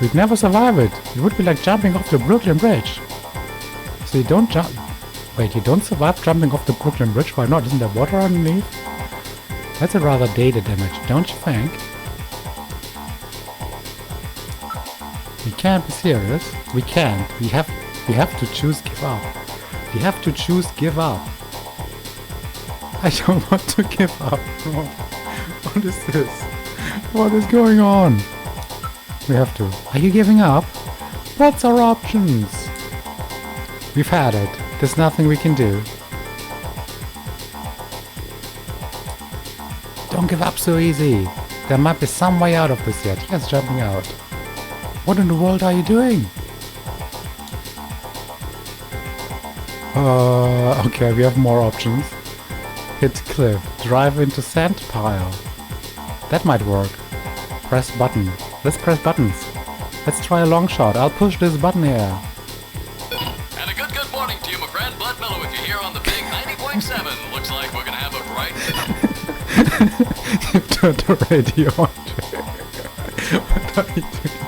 We'd never survive it. It would be like jumping off the Brooklyn Bridge. So you don't jump... Wait, you don't survive jumping off the Brooklyn Bridge? Why not? Isn't there water underneath? That's a rather dated image, don't you think? We can't be serious. We can't. We have to choose give up. We have to choose give up. I don't want to give up. No. What is this? What is going on? We have to. Are you giving up? What's our options? We've had it. There's nothing we can do. Don't give up so easy. There might be some way out of this yet. Yes, jumping out. What in the world are you doing? Okay, we have more options. Hit cliff. Drive into sand pile. That might work. Press button. Let's press buttons. Let's try a long shot. I'll push this button here. And a good morning to you, my friend. Bud Miller with you here on the big 90.7. Looks like we're gonna have a bright... You turned the radio on. What are you doing?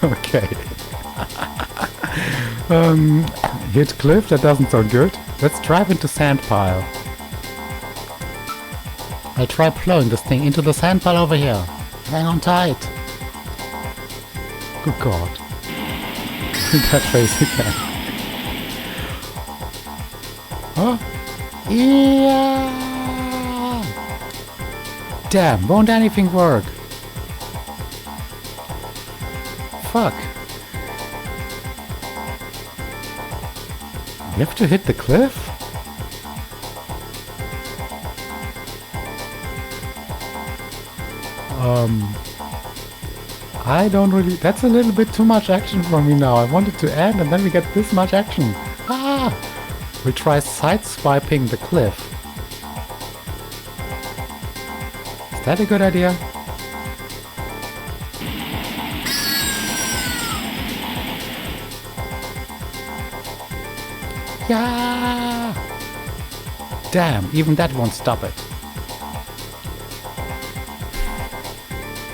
Okay. Hit cliff? That doesn't sound good. Let's drive into sand pile. I'll try plowing this thing into the sand pile over here. Hang on tight. Good God. That face again. Huh? Yeah! Damn, won't anything work? Fuck. You have to hit the cliff? I don't really... That's a little bit too much action for me now. I want it to end and then we get this much action. Ah! We try side-swiping the cliff. Is that a good idea? Yeah! Damn, even that won't stop it.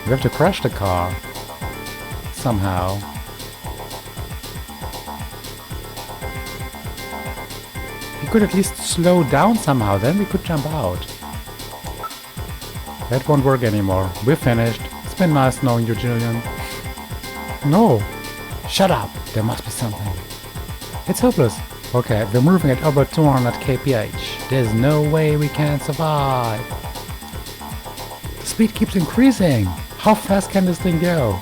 We have to crash the car. Somehow. We could at least slow down somehow, then we could jump out. That won't work anymore. We're finished. It's been nice knowing you, Jillian. No! Shut up! There must be something. It's hopeless. Okay, we're moving at over 200 kph. There's no way we can survive. The speed keeps increasing. How fast can this thing go?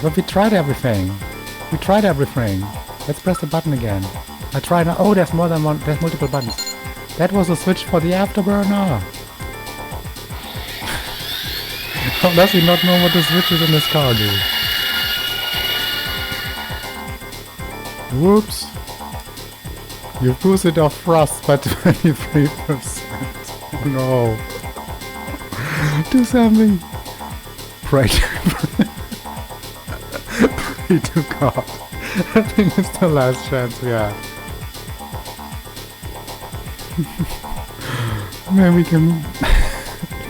But we tried everything. We tried everything. Let's press the button again. I tried now. Oh, there's more than one. There's multiple buttons. That was a switch for the afterburner. How does he not know what the switches in this car do? Whoops. You boosted off thrust by 23%. Oh no. Do something. Pray to pray to God. I think it's the last chance we have. Maybe we can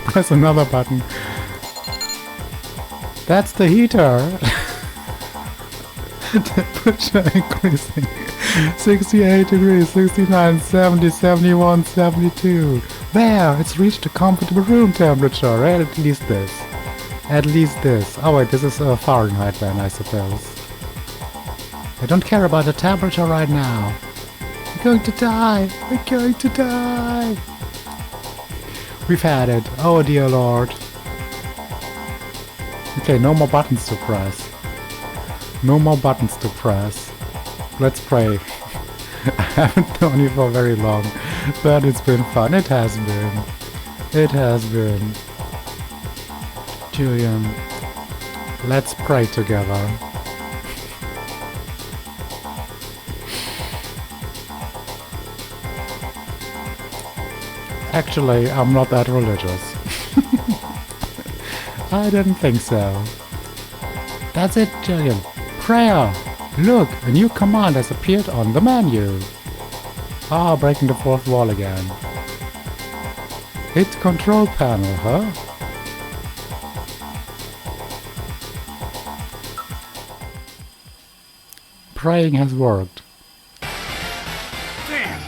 press another button. That's the heater. Temperature increasing. 68 degrees, 69, 70, 71, 72. There, it's reached a comfortable room temperature, right? At least this. At least this. Oh wait, this is Fahrenheit then, I suppose. I don't care about the temperature right now. We're going to die. We're going to die. We've had it. Oh dear Lord. Okay, no more buttons to press. No more buttons to press. Let's pray. I haven't known you for very long, but it's been fun. It has been. It has been. Julian, let's pray together. Actually, I'm not that religious. I didn't think so. That's it, Julian. Prayer! Look, a new command has appeared on the menu. Ah, breaking the fourth wall again. Hit control panel, huh? Praying has worked. Damn!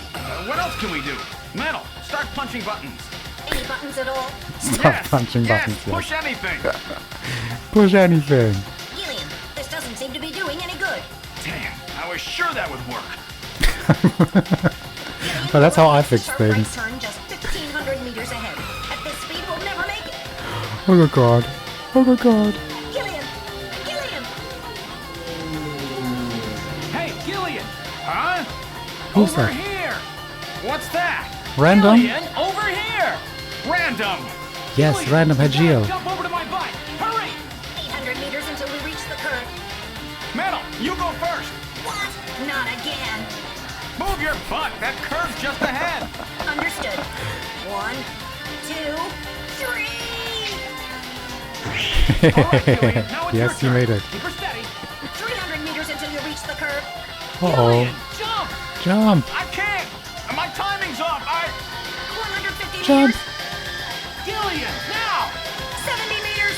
What else can we do? Metal, start punching buttons. Any buttons at all? Stop punching buttons. Yes, push anything. Push anything. Gillian, this doesn't seem to be doing any good. Damn, I was sure that would work. Gillian, Well, that's how I we're fix sharp things. Right turn just 1,500 meters ahead. At this speed, we'll never make it. Oh my god. Oh my god. Gillian! Gillian! Hey, Gillian! Huh? Who's over that? here! What's that? Random? Gillian, over here! Random! Yes, Gillian, random you Hideo. gotta jump over to my bike! Hurry! 800 meters until we reach the curb. Metal, you go first! What? Not again. Move your butt! That curve's just ahead! Understood. 1, 2, 3. All right, Gillian, now it's Yes, your you turn. made it. Keep her steady. 300 meters until you reach the curb. Uh-oh. Gillian, jump! Jump. I can't! My timing's up! 150 Jump. meters. Gillian, now! 70 meters.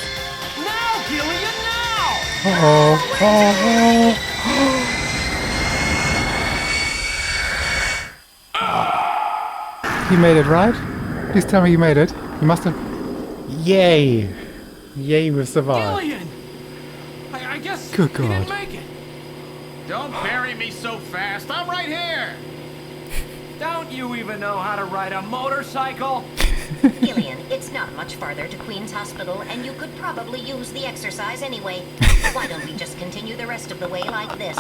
Now, Gillian, now! Uh-oh. He made it, right? Please tell me he made it. He must have... Yay! Yay, we've survived. Gillian! Good He didn't God. make it. Don't bury me so fast. I'm right here. Don't you even know how to ride a motorcycle? Gillian, it's not much farther to Queen's Hospital, and you could probably use the exercise anyway. Why don't we just continue the rest of the way like this?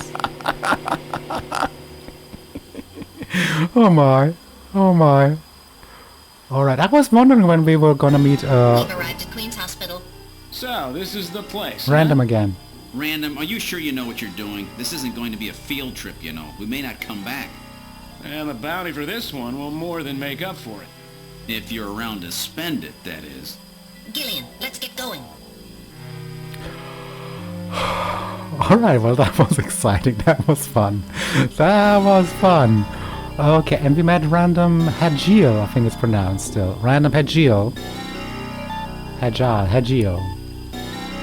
Oh my. Oh my. Alright, I was wondering when we were gonna meet We've arrived at Queen's Hospital. So, this is the place. Random again. Random, are you sure you know what you're doing? This isn't going to be a field trip, you know. We may not come back. And the bounty for this one will more than make up for it. If you're around to spend it, that is. Gillian, let's get going. Alright, well that was exciting. That was fun. That was fun. Okay, and we met Random Hagil, I think it's pronounced still. Random Hagil. Hagil.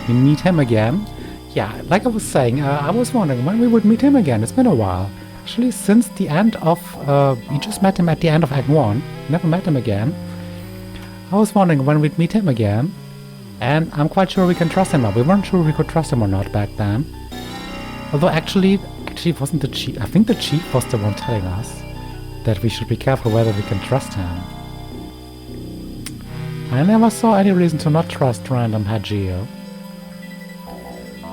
We meet him again. Yeah, like I was saying, I was wondering when we would meet him again. It's been a while. Actually, since the end of... we just met him at the end of Act 1. Never met him again. I was wondering when we'd meet him again. And I'm quite sure we can trust him now. We weren't sure we could trust him or not back then. Although actually it wasn't the chief. I think the chief was the one telling us that we should be careful whether we can trust him. I never saw any reason to not trust Random Hagio.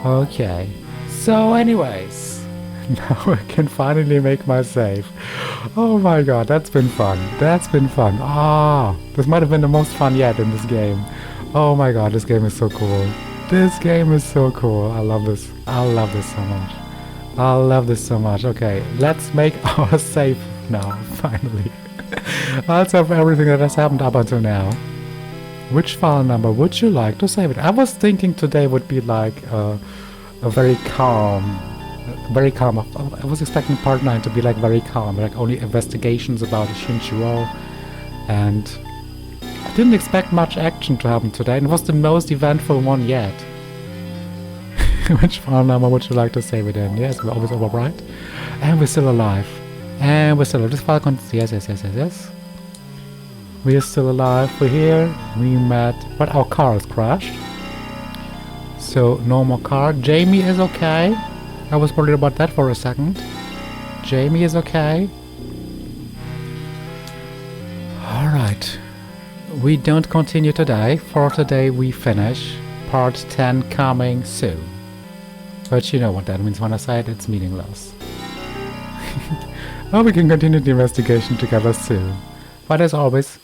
Okay. So anyways, now I can finally make my save. Oh my god, that's been fun. That's been fun. Ah, this might have been the most fun yet in this game. Oh my god, this game is so cool. This game is so cool. I love this. I love this so much. I love this so much. Okay, let's make our save now, finally. Let's have everything that has happened up until now. Which file number would you like to save it? I was thinking today would be like a very calm. I was expecting part 9 to be like very calm, like only investigations about Chin Shu Oh, and I didn't expect much action to happen today, and it was the most eventful one yet. Which file number would you like to save it in? Yes, we're always override. And we're still alive. And we're still alive. This file continues. Yes. We are still alive. We're here. We met. But our car has crashed. So, no more car. Jamie is okay. I was worried about that for a second. Jamie is okay. Alright. We don't continue today. For today we finish. Part 10 coming soon. But you know what that means when I say it, it's meaningless. Well, we can continue the investigation together soon. But as always...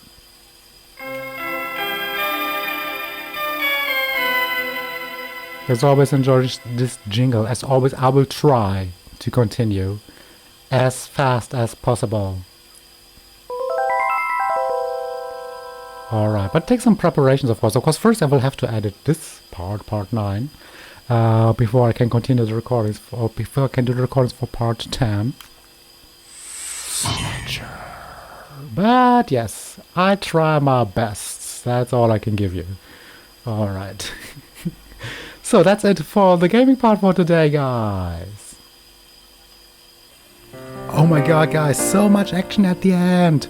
enjoy this jingle. As always, I will try to continue as fast as possible. Alright, but take some preparations, of course. Of course, first I will have to edit this part 9, before I can continue the recordings, or before I can do the recordings for part 10. Snatcher. But yes, I try my best. That's all I can give you. Alright. So that's it for the gaming part for today, guys. Oh my god, guys, so much action at the end.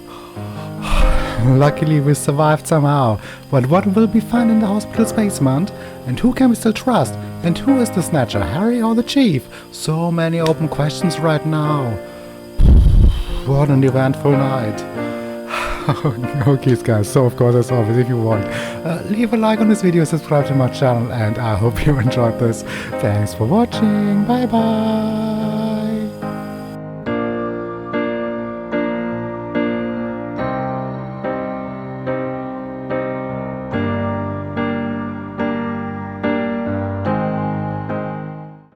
Luckily we survived somehow. But what will we find in the hospital's basement? And who can we still trust? And who is the Snatcher, Harry or the Chief? So many open questions right now. What an eventful night. Okay guys, so of course as always, if you want, leave a like on this video, subscribe to my channel, and I hope you enjoyed this. Thanks for watching, bye bye.